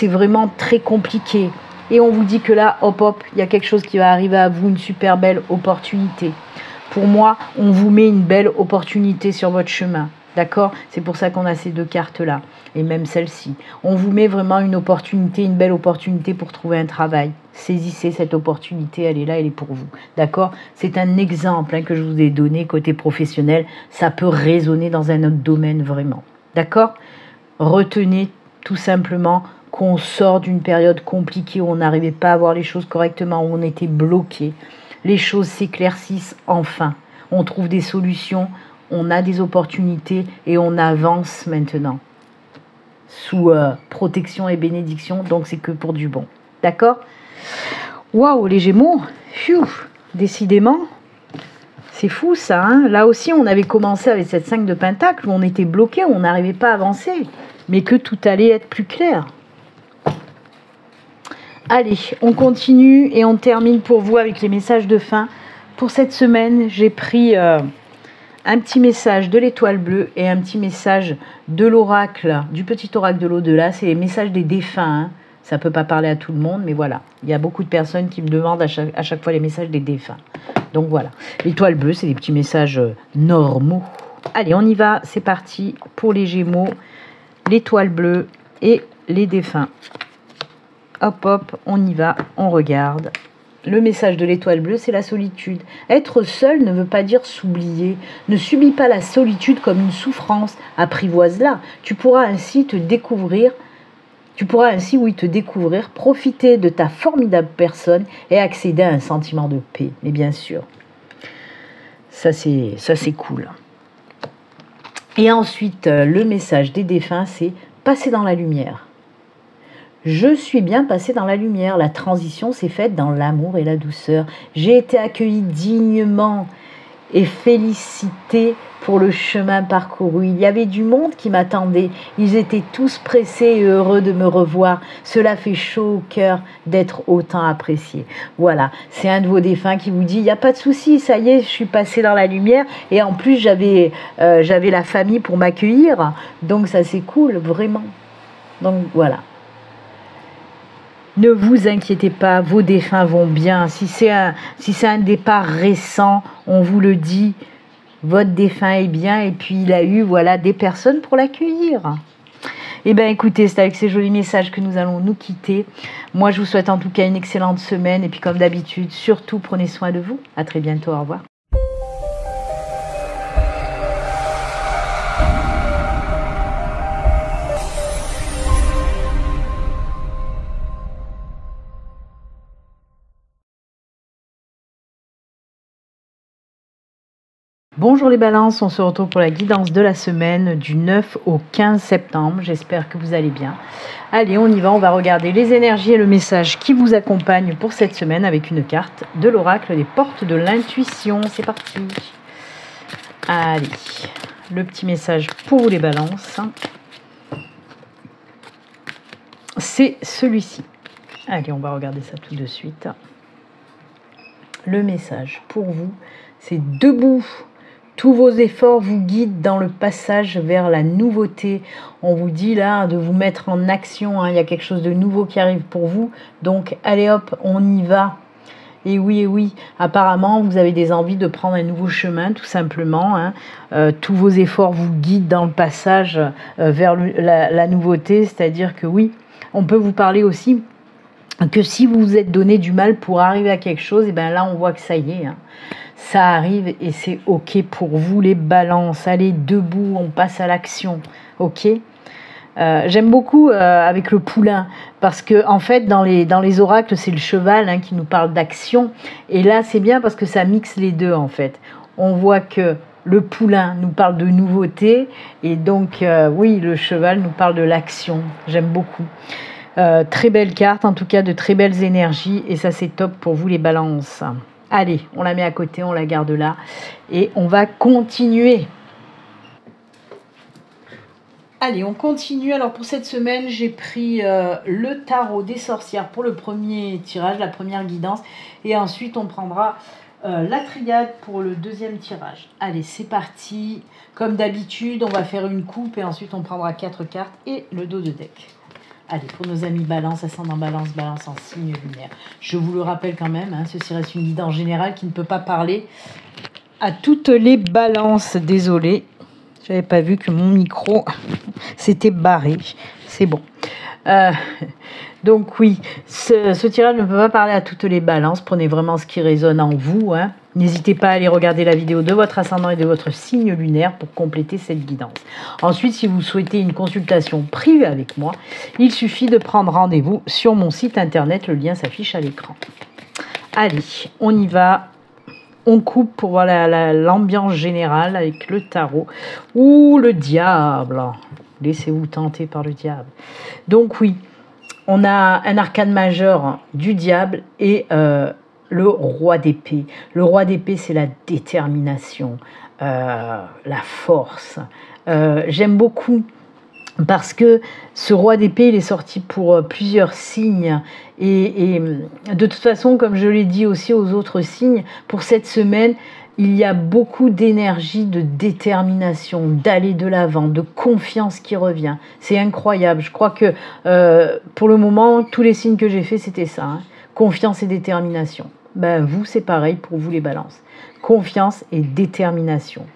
vraiment très compliqué. Et on vous dit que là, hop, il y a quelque chose qui va arriver à vous, une super belle opportunité. Pour moi, on vous met une belle opportunité sur votre chemin. D'accord? C'est pour ça qu'on a ces 2 cartes-là. Et même celle-ci. On vous met vraiment une opportunité, une belle opportunité pour trouver un travail. Saisissez cette opportunité, elle est là, elle est pour vous. D'accord? C'est un exemple que je vous ai donné côté professionnel. Ça peut résonner dans un autre domaine vraiment. D'accord? Retenez tout simplement qu'on sort d'une période compliquée où on n'arrivait pas à voir les choses correctement, où on était bloqué. Les choses s'éclaircissent enfin. On trouve des solutions, on a des opportunités et on avance maintenant. Sous protection et bénédiction, donc c'est que pour du bon. D'accord? Waouh, les Gémeaux, pfiou, décidément, c'est fou ça. Hein, là aussi, on avait commencé avec cette 5 de Pentacle où on était bloqué, où on n'arrivait pas à avancer, mais que tout allait être plus clair. Allez, on continue et on termine pour vous avec les messages de fin. Pour cette semaine, j'ai pris un petit message de l'étoile bleue et un petit message de l'oracle, du petit oracle de l'au-delà. C'est les messages des défunts. Hein. Ça ne peut pas parler à tout le monde, mais voilà. Il y a beaucoup de personnes qui me demandent à chaque fois les messages des défunts. Donc voilà. L'étoile bleue, c'est des petits messages normaux. Allez, on y va. C'est parti pour les Gémeaux, l'étoile bleue et les défunts. Hop, on y va, on regarde. Le message de l'étoile bleue, c'est la solitude. Être seul ne veut pas dire s'oublier. Ne subis pas la solitude comme une souffrance. Apprivoise-la. Tu pourras ainsi te découvrir. Tu pourras ainsi, oui, te découvrir, profiter de ta formidable personne et accéder à un sentiment de paix. Mais bien sûr, ça c'est cool. Et ensuite, le message des défunts, c'est passer dans la lumière. Je suis bien passé dans la lumière. La transition s'est faite dans l'amour et la douceur. J'ai été accueilli dignement et félicité pour le chemin parcouru. Il y avait du monde qui m'attendait. Ils étaient tous pressés et heureux de me revoir. Cela fait chaud au cœur d'être autant apprécié. Voilà, c'est un de vos défunts qui vous dit, il n'y a pas de souci, ça y est, je suis passé dans la lumière. Et en plus, j'avais la famille pour m'accueillir. Donc ça, c'est cool, vraiment. Donc voilà. Ne vous inquiétez pas, vos défunts vont bien. Si c'est un départ récent, on vous le dit, votre défunt est bien et puis il a eu voilà, des personnes pour l'accueillir. Eh bien écoutez, c'est avec ces jolis messages que nous allons nous quitter. Moi je vous souhaite en tout cas une excellente semaine et puis comme d'habitude, surtout prenez soin de vous. À très bientôt, au revoir. Bonjour les balances, on se retrouve pour la guidance de la semaine du 9 au 15 septembre. J'espère que vous allez bien. Allez, on y va, on va regarder les énergies et le message qui vous accompagne pour cette semaine avec une carte de l'oracle des portes de l'intuition. C'est parti. Allez, le petit message pour vous les balances, c'est celui-ci. Allez, on va regarder ça tout de suite. Le message pour vous, c'est debout. Tous vos efforts vous guident dans le passage vers la nouveauté. On vous dit là de vous mettre en action. Il y a quelque chose de nouveau qui arrive pour vous. Donc, allez hop, on y va. Et oui, apparemment, vous avez des envies de prendre un nouveau chemin, tout simplement. Tous vos efforts vous guident dans le passage vers la nouveauté. C'est-à-dire que oui, on peut vous parler aussi que si vous vous êtes donné du mal pour arriver à quelque chose, et bien là, on voit que ça y est. Ça arrive et c'est ok pour vous les balances. Allez debout, on passe à l'action. Ok. J'aime beaucoup avec le poulain parce que en fait dans les oracles c'est le cheval qui nous parle d'action et là c'est bien parce que ça mixe les deux en fait. On voit que le poulain nous parle de nouveauté et donc oui le cheval nous parle de l'action. J'aime beaucoup. Très belle carte en tout cas, de très belles énergies et ça c'est top pour vous les balances. Allez, on la met à côté, on la garde là et on va continuer. Allez, on continue. Alors pour cette semaine, j'ai pris le tarot des sorcières pour le premier tirage, la première guidance. Et ensuite, on prendra la triade pour le deuxième tirage. Allez, c'est parti. Comme d'habitude, on va faire une coupe et ensuite on prendra 4 cartes et le dos de deck. Allez, pour nos amis balance, ascendant balance, balance en signe lunaire. Je vous le rappelle quand même, ceci reste une guidance générale qui ne peut pas parler à toutes les balances. Désolée, j'avais pas vu que mon micro s'était barré. C'est bon. Donc oui, ce tirage ne peut pas parler à toutes les balances. Prenez vraiment ce qui résonne en vous. N'hésitez pas à aller regarder la vidéo de votre ascendant et de votre signe lunaire pour compléter cette guidance. Ensuite, si vous souhaitez une consultation privée avec moi, il suffit de prendre rendez-vous sur mon site internet. Le lien s'affiche à l'écran. Allez, on y va. On coupe pour voir l'ambiance générale avec le tarot ou le diable. Laissez-vous tenter par le diable. Donc oui, on a un arcane majeur du diable et le roi d'épée. Le roi d'épée, c'est la détermination, la force. J'aime beaucoup parce que ce roi d'épée, il est sorti pour plusieurs signes. Et de toute façon, comme je l'ai dit aussi aux autres signes, pour cette semaine, il y a beaucoup d'énergie, de détermination, d'aller de l'avant, de confiance qui revient. C'est incroyable. Je crois que pour le moment, tous les signes que j'ai faits, c'était ça. Confiance et détermination. Ben, vous, c'est pareil pour vous les balances. Confiance et détermination.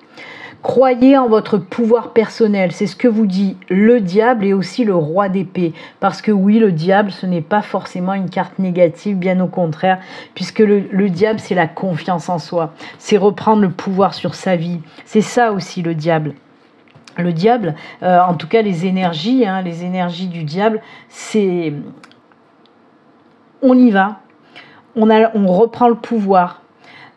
Croyez en votre pouvoir personnel, c'est ce que vous dit le diable et aussi le roi d'épée. Parce que oui, le diable, ce n'est pas forcément une carte négative, bien au contraire, puisque le diable, c'est la confiance en soi, c'est reprendre le pouvoir sur sa vie. C'est ça aussi le diable. Le diable, en tout cas les énergies du diable, c'est... On y va, on reprend le pouvoir.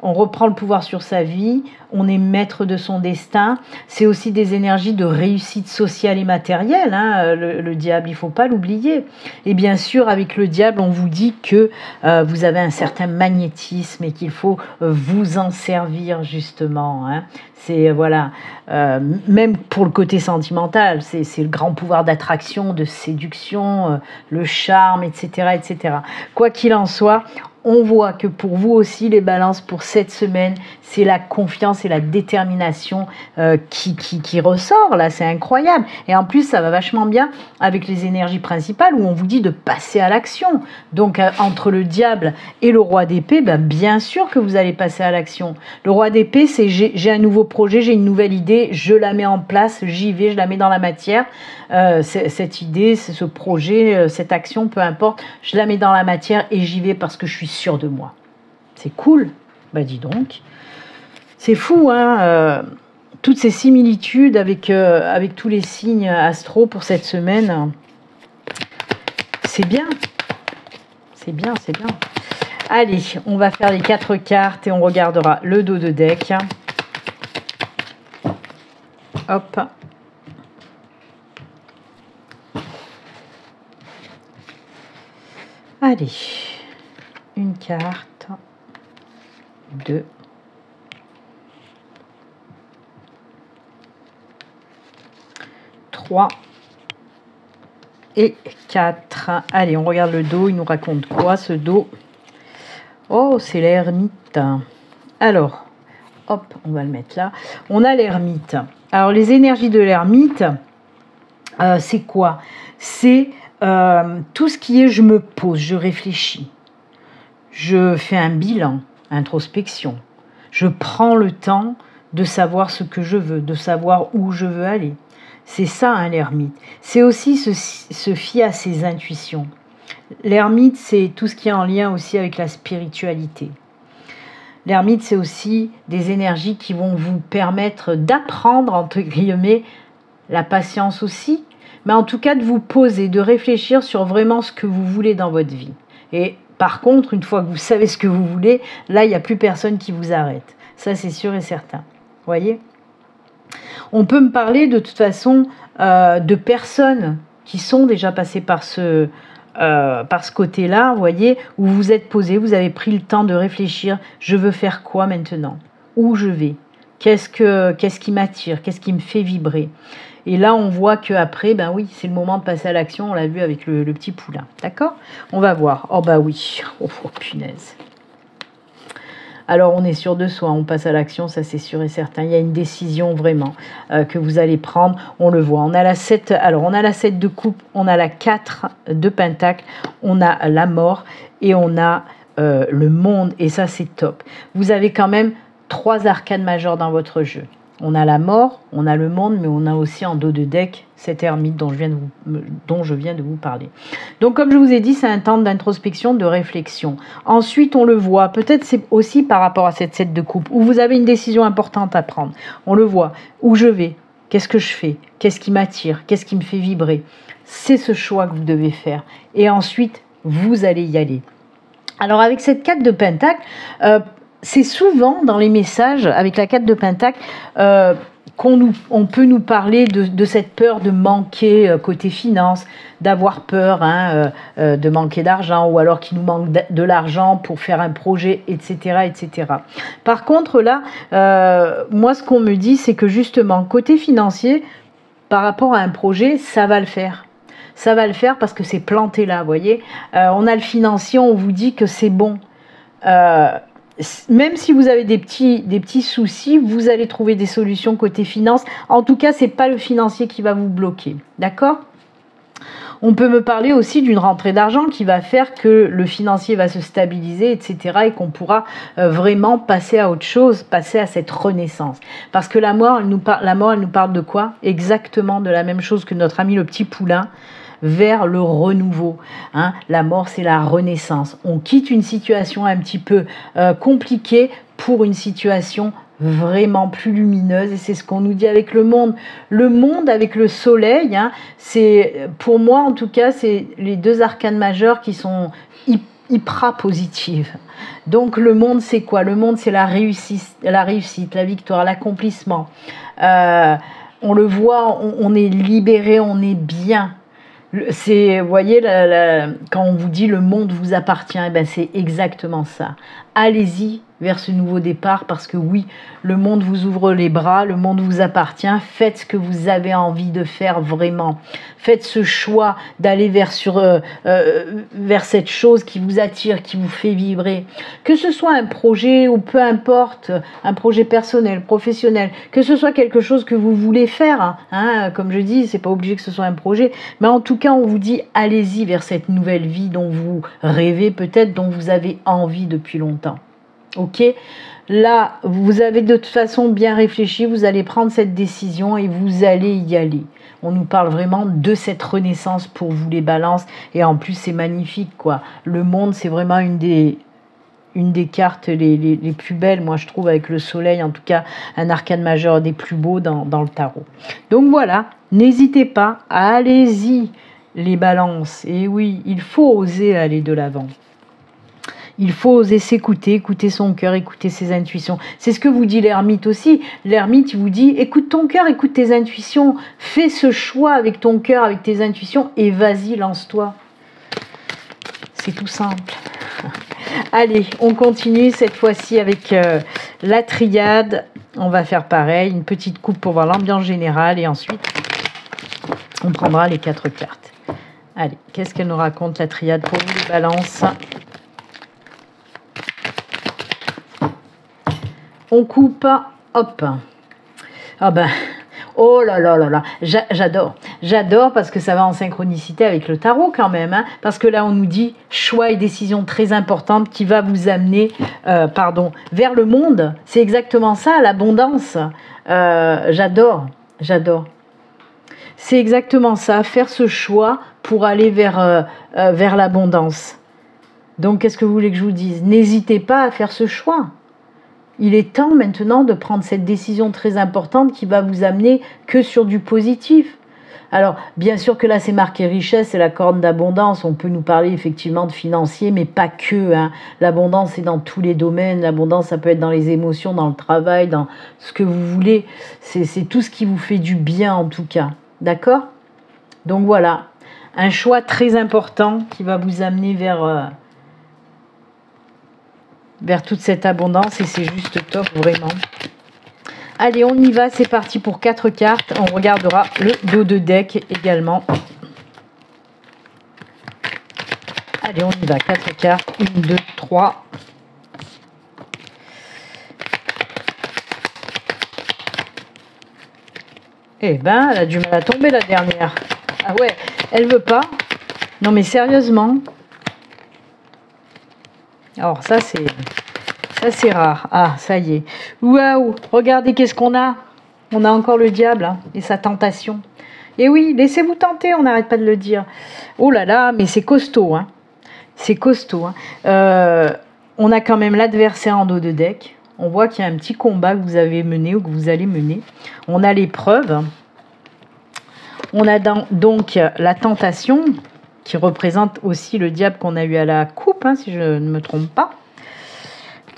On reprend le pouvoir sur sa vie, on est maître de son destin. C'est aussi des énergies de réussite sociale et matérielle, hein, le diable, il ne faut pas l'oublier. Et bien sûr, avec le diable, on vous dit que vous avez un certain magnétisme et qu'il faut vous en servir justement. Hein. C'est, voilà, même pour le côté sentimental, c'est le grand pouvoir d'attraction, de séduction, le charme, etc., etc. Quoi qu'il en soit, on voit que pour vous aussi, les balances pour cette semaine, c'est la confiance et la détermination qui ressort. Là, c'est incroyable. Et en plus, ça va vachement bien avec les énergies principales où on vous dit de passer à l'action. Donc, entre le diable et le roi d'épée, ben, bien sûr que vous allez passer à l'action. Le roi d'épée, c'est j'ai un nouveau projet, j'ai une nouvelle idée, je la mets en place, j'y vais, je la mets dans la matière. Cette idée, ce projet, cette action, peu importe, je la mets dans la matière et j'y vais parce que je suis sûre de moi. C'est cool. Bah dis donc. C'est fou, hein, toutes ces similitudes avec tous les signes astro pour cette semaine. C'est bien. C'est bien, c'est bien. Allez, on va faire les 4 cartes et on regardera le dos de deck. Hop. Allez, une carte, 2, 3 et 4. Allez, on regarde le dos, il nous raconte quoi ce dos? Oh, c'est l'ermite. Alors, hop, on va le mettre là. On a l'ermite. Alors, les énergies de l'ermite, c'est quoi? C'est tout ce qui est je me pose, je réfléchis, je fais un bilan, introspection, je prends le temps de savoir ce que je veux, de savoir où je veux aller. C'est ça, hein, l'ermite. C'est aussi se fier à ses intuitions. L'ermite, c'est tout ce qui est en lien aussi avec la spiritualité. L'ermite, c'est aussi des énergies qui vont vous permettre d'apprendre, entre guillemets, la patience aussi, mais en tout cas de vous poser, de réfléchir sur vraiment ce que vous voulez dans votre vie. Et par contre, une fois que vous savez ce que vous voulez, là, il n'y a plus personne qui vous arrête. Ça, c'est sûr et certain. Vous voyez ? On peut me parler de toute façon de personnes qui sont déjà passées par ce côté-là, vous voyez, où vous vous êtes posé, vous avez pris le temps de réfléchir, je veux faire quoi maintenant? Où je vais? Qu'est-ce qui m'attire? Qu'est-ce qui me fait vibrer? Et là, on voit qu'après, ben oui, c'est le moment de passer à l'action. On l'a vu avec le petit poulain. D'accord? On va voir. Oh bah oui. Oh punaise. Alors, on est sûr de soi. On passe à l'action, ça c'est sûr et certain. Il y a une décision vraiment que vous allez prendre. On le voit. On a la 7. Alors, on a la 7 de coupe. On a la 4 de pentacle. On a la mort. Et on a le monde. Et ça, c'est top. Vous avez quand même 3 arcanes majeures dans votre jeu. On a la mort, on a le monde, mais on a aussi en dos de deck cette ermite dont je viens de vous parler. Donc comme je vous ai dit, c'est un temps d'introspection, de réflexion. Ensuite, on le voit, peut-être c'est aussi par rapport à cette 7 de coupe, où vous avez une décision importante à prendre. On le voit, où je vais, qu'est-ce que je fais, qu'est-ce qui m'attire, qu'est-ce qui me fait vibrer. C'est ce choix que vous devez faire. Et ensuite, vous allez y aller. Alors avec cette 4 de pentacle, c'est souvent dans les messages, avec la 4 de pentacle, on peut nous parler de cette peur de manquer côté finance, d'avoir peur de manquer d'argent, ou alors qu'il nous manque de l'argent pour faire un projet, etc., etc. Par contre, là, moi, ce qu'on me dit, c'est que justement, côté financier, par rapport à un projet, ça va le faire. Ça va le faire parce que c'est planté là, vous voyez. On a le financier, on vous dit que c'est bon. Même si vous avez des petits soucis, vous allez trouver des solutions côté finance. En tout cas, ce n'est pas le financier qui va vous bloquer. D'accord ? On peut me parler aussi d'une rentrée d'argent qui va faire que le financier va se stabiliser, etc. et qu'on pourra vraiment passer à autre chose, passer à cette renaissance. Parce que la mort, elle nous parle de quoi? Exactement de la même chose que notre ami le petit poulain, vers le renouveau. Hein. La mort, c'est la renaissance. On quitte une situation un petit peu compliquée pour une situation vraiment plus lumineuse, et c'est ce qu'on nous dit avec le monde. Le monde avec le soleil, hein, c'est, pour moi en tout cas, c'est les deux arcanes majeures qui sont hyper positives. Donc le monde, c'est quoi? Le monde, c'est la réussite, la victoire, l'accomplissement. On le voit, on est libéré, on est bien. Vous voyez, quand on vous dit le monde vous appartient, eh ben c'est exactement ça. Allez-y vers ce nouveau départ parce que oui, le monde vous ouvre les bras, le monde vous appartient. Faites ce que vous avez envie de faire vraiment. Faites ce choix d'aller vers cette chose qui vous attire, qui vous fait vibrer. Que ce soit un projet ou peu importe, un projet personnel, professionnel, que ce soit quelque chose que vous voulez faire. Hein, comme je dis, c'est pas obligé que ce soit un projet, mais en tout cas, on vous dit allez-y vers cette nouvelle vie dont vous rêvez peut-être, dont vous avez envie depuis longtemps. Ok, là, vous avez de toute façon bien réfléchi, vous allez prendre cette décision et vous allez y aller. On nous parle vraiment de cette renaissance pour vous les balances, et en plus c'est magnifique quoi. Le monde, c'est vraiment une des cartes les plus belles, moi je trouve, avec le soleil, en tout cas un arcane majeur des plus beaux dans le tarot. Donc voilà, n'hésitez pas, allez-y les balances, et oui, il faut oser aller de l'avant. Il faut oser s'écouter, écouter son cœur, écouter ses intuitions. C'est ce que vous dit l'ermite aussi. L'ermite, il vous dit, écoute ton cœur, écoute tes intuitions. Fais ce choix avec ton cœur, avec tes intuitions, et vas-y, lance-toi. C'est tout simple. Allez, on continue cette fois-ci avec la triade. On va faire pareil, une petite coupe pour voir l'ambiance générale, et ensuite, on prendra les 4 cartes. Allez, qu'est-ce qu'elle nous raconte, la triade, pour vous les balances? On coupe, hop. Ah ben, oh là là là là, j'adore parce que ça va en synchronicité avec le tarot quand même, hein, parce que là on nous dit choix et décision très importante qui va vous amener, vers le monde. C'est exactement ça, l'abondance. J'adore. C'est exactement ça, faire ce choix pour aller vers l'abondance. Donc qu'est-ce que vous voulez que je vous dise? N'hésitez pas à faire ce choix. Il est temps maintenant de prendre cette décision très importante qui va vous amener que sur du positif. Alors, bien sûr que là, c'est marqué richesse, c'est la corne d'abondance. On peut nous parler effectivement de financier, mais pas que. Hein. L'abondance, c'est dans tous les domaines. L'abondance, ça peut être dans les émotions, dans le travail, dans ce que vous voulez. C'est tout ce qui vous fait du bien, en tout cas. D'accord? Donc voilà, un choix très important qui va vous amener vers toute cette abondance, et c'est juste top, vraiment. Allez, on y va, c'est parti pour 4 cartes. On regardera le dos de deck également. Allez, on y va, 4 cartes. 1, 2, 3. Eh ben, elle a du mal à tomber, la dernière. Ah ouais, elle veut pas. Non mais sérieusement. Alors ça c'est rare. Ah, ça y est. Waouh, regardez qu'est-ce qu'on a. On a encore le diable, hein, et sa tentation. Et oui, laissez-vous tenter, on n'arrête pas de le dire. Oh là là, mais c'est costaud, hein. C'est costaud. Hein. On a quand même l'adversaire en dos de deck. On voit qu'il y a un petit combat que vous avez mené ou que vous allez mener. On a l'épreuve. On a donc la tentation, qui représente aussi le diable qu'on a eu à la coupe, hein, si je ne me trompe pas.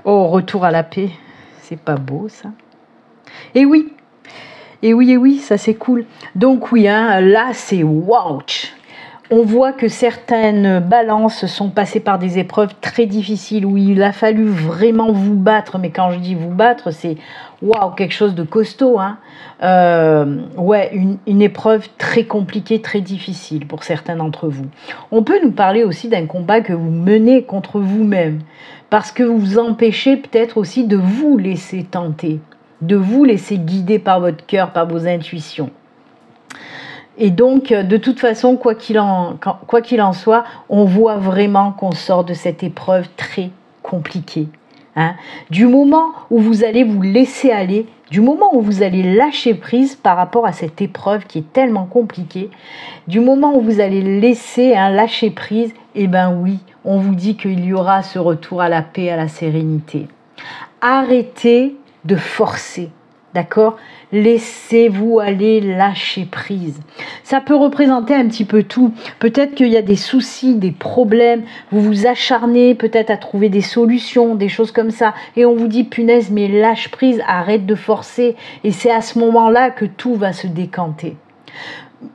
Oh, retour à la paix. C'est pas beau, ça. Et oui, ça c'est cool. Donc oui, hein, là c'est wow. On voit que certaines balances sont passées par des épreuves très difficiles où il a fallu vraiment vous battre. Mais quand je dis vous battre, c'est waouh, quelque chose de costaud. Hein. Ouais, une épreuve très compliquée, très difficile pour certains d'entre vous. On peut nous parler aussi d'un combat que vous menez contre vous-même, parce que vous vous empêchez peut-être aussi de vous laisser tenter, de vous laisser guider par votre cœur, par vos intuitions. Et donc, de toute façon, quoi qu'il en soit, on voit vraiment qu'on sort de cette épreuve très compliquée. Hein. Du moment où vous allez vous laisser aller, du moment où vous allez lâcher prise par rapport à cette épreuve qui est tellement compliquée, du moment où vous allez laisser lâcher prise, eh bien oui, on vous dit qu'il y aura ce retour à la paix, à la sérénité. Arrêtez de forcer, d'accord ? Laissez-vous aller, lâcher prise. Ça peut représenter un petit peu tout. Peut-être qu'il y a des soucis, des problèmes. Vous vous acharnez peut-être à trouver des solutions, des choses comme ça. Et on vous dit, punaise, mais lâche prise, arrête de forcer. Et c'est à ce moment-là que tout va se décanter.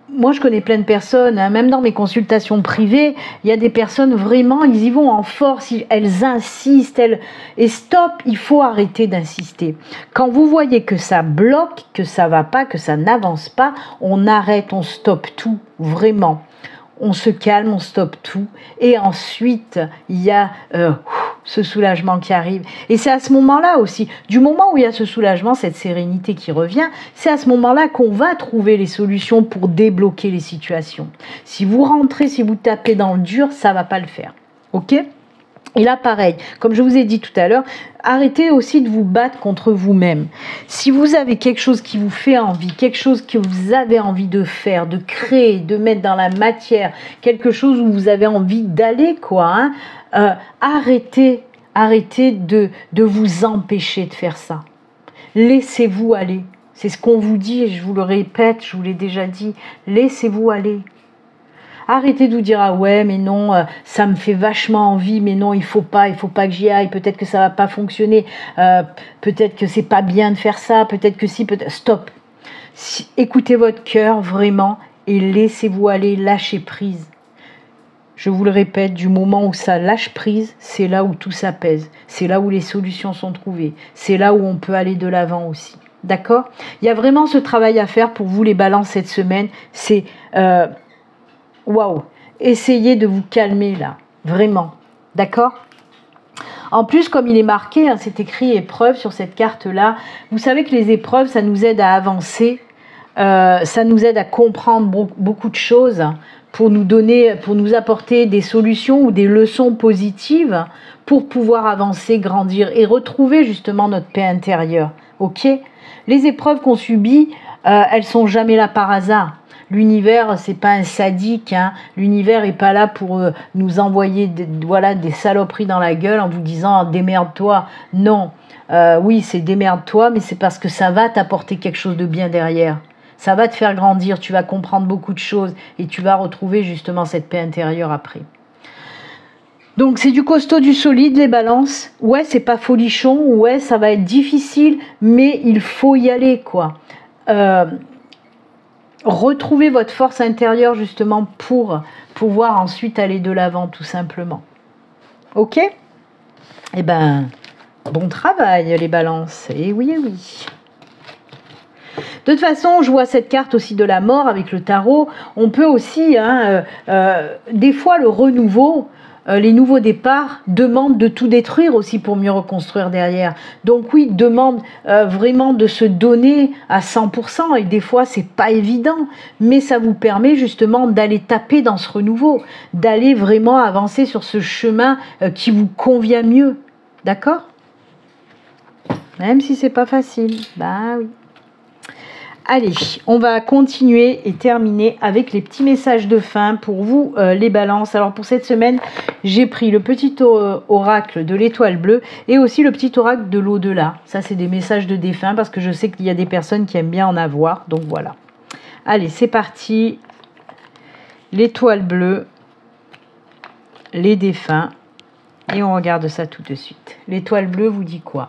Moi, je connais plein de personnes, même dans mes consultations privées, il y a des personnes vraiment, ils y vont en force, elles insistent, et stop, il faut arrêter d'insister. Quand vous voyez que ça bloque, que ça va pas, que ça n'avance pas, on arrête, on stoppe tout, vraiment. On se calme, on stoppe tout, et ensuite, il y a ce soulagement qui arrive. Et c'est à ce moment-là aussi, du moment où il y a ce soulagement, cette sérénité qui revient, c'est à ce moment-là qu'on va trouver les solutions pour débloquer les situations. Si vous rentrez, si vous tapez dans le dur, ça va pas le faire. Ok ? Et là, pareil, comme je vous ai dit tout à l'heure, arrêtez aussi de vous battre contre vous-même. Si vous avez quelque chose qui vous fait envie, quelque chose que vous avez envie de faire, de créer, de mettre dans la matière, quelque chose où vous avez envie d'aller, quoi, arrêtez de vous empêcher de faire ça. Laissez-vous aller. C'est ce qu'on vous dit, et je vous le répète, je vous l'ai déjà dit, laissez-vous aller. Arrêtez de vous dire, ah ouais, mais non, ça me fait vachement envie, mais non, il faut pas que j'y aille, peut-être que ça va pas fonctionner, peut-être que c'est pas bien de faire ça, peut-être que si, peut-être... Stop. Écoutez votre cœur, vraiment, et laissez-vous aller, lâcher prise. Je vous le répète, du moment où ça lâche prise, c'est là où tout s'apaise, c'est là où les solutions sont trouvées, c'est là où on peut aller de l'avant aussi. D'accord ? Il y a vraiment ce travail à faire pour vous les balances cette semaine, c'est... Waouh, essayez de vous calmer là, vraiment, d'accord ? En plus, comme il est marqué, c'est écrit épreuve sur cette carte-là, vous savez que les épreuves, ça nous aide à avancer, ça nous aide à comprendre beaucoup de choses pour nous apporter des solutions ou des leçons positives pour pouvoir avancer, grandir et retrouver justement notre paix intérieure, ok ? Les épreuves qu'on subit, elles sont jamais là par hasard. L'univers, c'est pas un sadique, L'univers est pas là pour nous envoyer des saloperies dans la gueule en vous disant démerde-toi. Non, oui, c'est démerde-toi, mais c'est parce que ça va t'apporter quelque chose de bien derrière. Ça va te faire grandir, tu vas comprendre beaucoup de choses et tu vas retrouver justement cette paix intérieure après. Donc c'est du costaud, du solide, les balances. Ouais, c'est pas folichon, ouais, ça va être difficile, mais il faut y aller, quoi. Retrouvez votre force intérieure justement pour pouvoir ensuite aller de l'avant tout simplement. Ok ? Eh ben, bon travail les balances. Et oui, et oui. De toute façon, je vois cette carte aussi de la mort avec le tarot. On peut aussi, des fois le renouveau, les nouveaux départs demandent de tout détruire aussi pour mieux reconstruire derrière. Donc oui, demande vraiment de se donner à 100% et des fois c'est pas évident, mais ça vous permet justement d'aller taper dans ce renouveau, d'aller vraiment avancer sur ce chemin qui vous convient mieux. D'accord ? Même si c'est pas facile. Bah oui. Allez, on va continuer et terminer avec les petits messages de fin pour vous, les balances. Alors pour cette semaine, j'ai pris le petit oracle de l'étoile bleue et aussi le petit oracle de l'au-delà. Ça, c'est des messages de défunt parce que je sais qu'il y a des personnes qui aiment bien en avoir. Donc voilà. Allez, c'est parti. L'étoile bleue, les défunts. Et on regarde ça tout de suite. L'étoile bleue vous dit quoi ?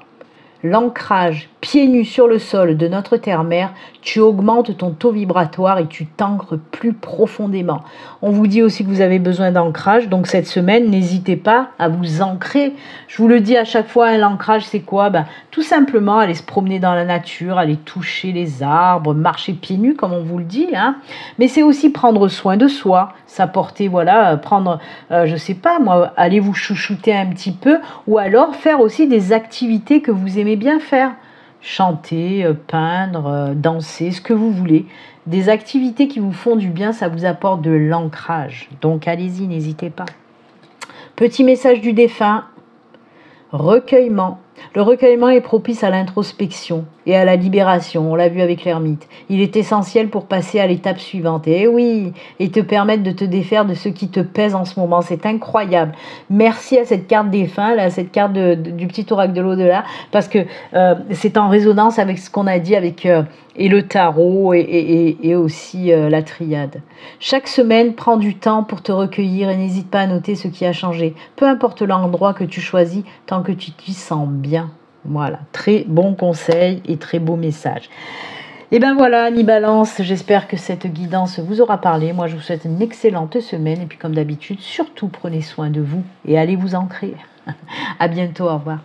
L'ancrage pieds nus sur le sol de notre terre-mère, tu augmentes ton taux vibratoire et tu t'ancres plus profondément. On vous dit aussi que vous avez besoin d'ancrage, donc cette semaine, n'hésitez pas à vous ancrer. Je vous le dis à chaque fois, l'ancrage c'est quoi ? Tout simplement aller se promener dans la nature, aller toucher les arbres, marcher pieds nus comme on vous le dit. Mais c'est aussi prendre soin de soi, s'apporter, prendre, je sais pas moi, aller vous chouchouter un petit peu ou alors faire aussi des activités que vous aimez bien faire. Chanter, peindre, danser, ce que vous voulez. Des activités qui vous font du bien, ça vous apporte de l'ancrage. Donc allez-y, n'hésitez pas. Petit message du défunt, recueillement. Le recueillement est propice à l'introspection et à la libération, on l'a vu avec l'ermite. Il est essentiel pour passer à l'étape suivante. Et oui, et te permettre de te défaire de ce qui te pèse en ce moment. C'est incroyable. Merci à cette carte défunt, là, cette carte du petit oracle de l'au-delà, parce que c'est en résonance avec ce qu'on a dit avec et le tarot et aussi la triade. Chaque semaine, prends du temps pour te recueillir et n'hésite pas à noter ce qui a changé. Peu importe l'endroit que tu choisis, tant que tu t'y sens bien. Voilà, très bon conseil et très beau message. Et ben voilà, amis Balance, j'espère que cette guidance vous aura parlé. Moi, je vous souhaite une excellente semaine. Et puis, comme d'habitude, surtout, prenez soin de vous et allez vous ancrer. À bientôt, au revoir.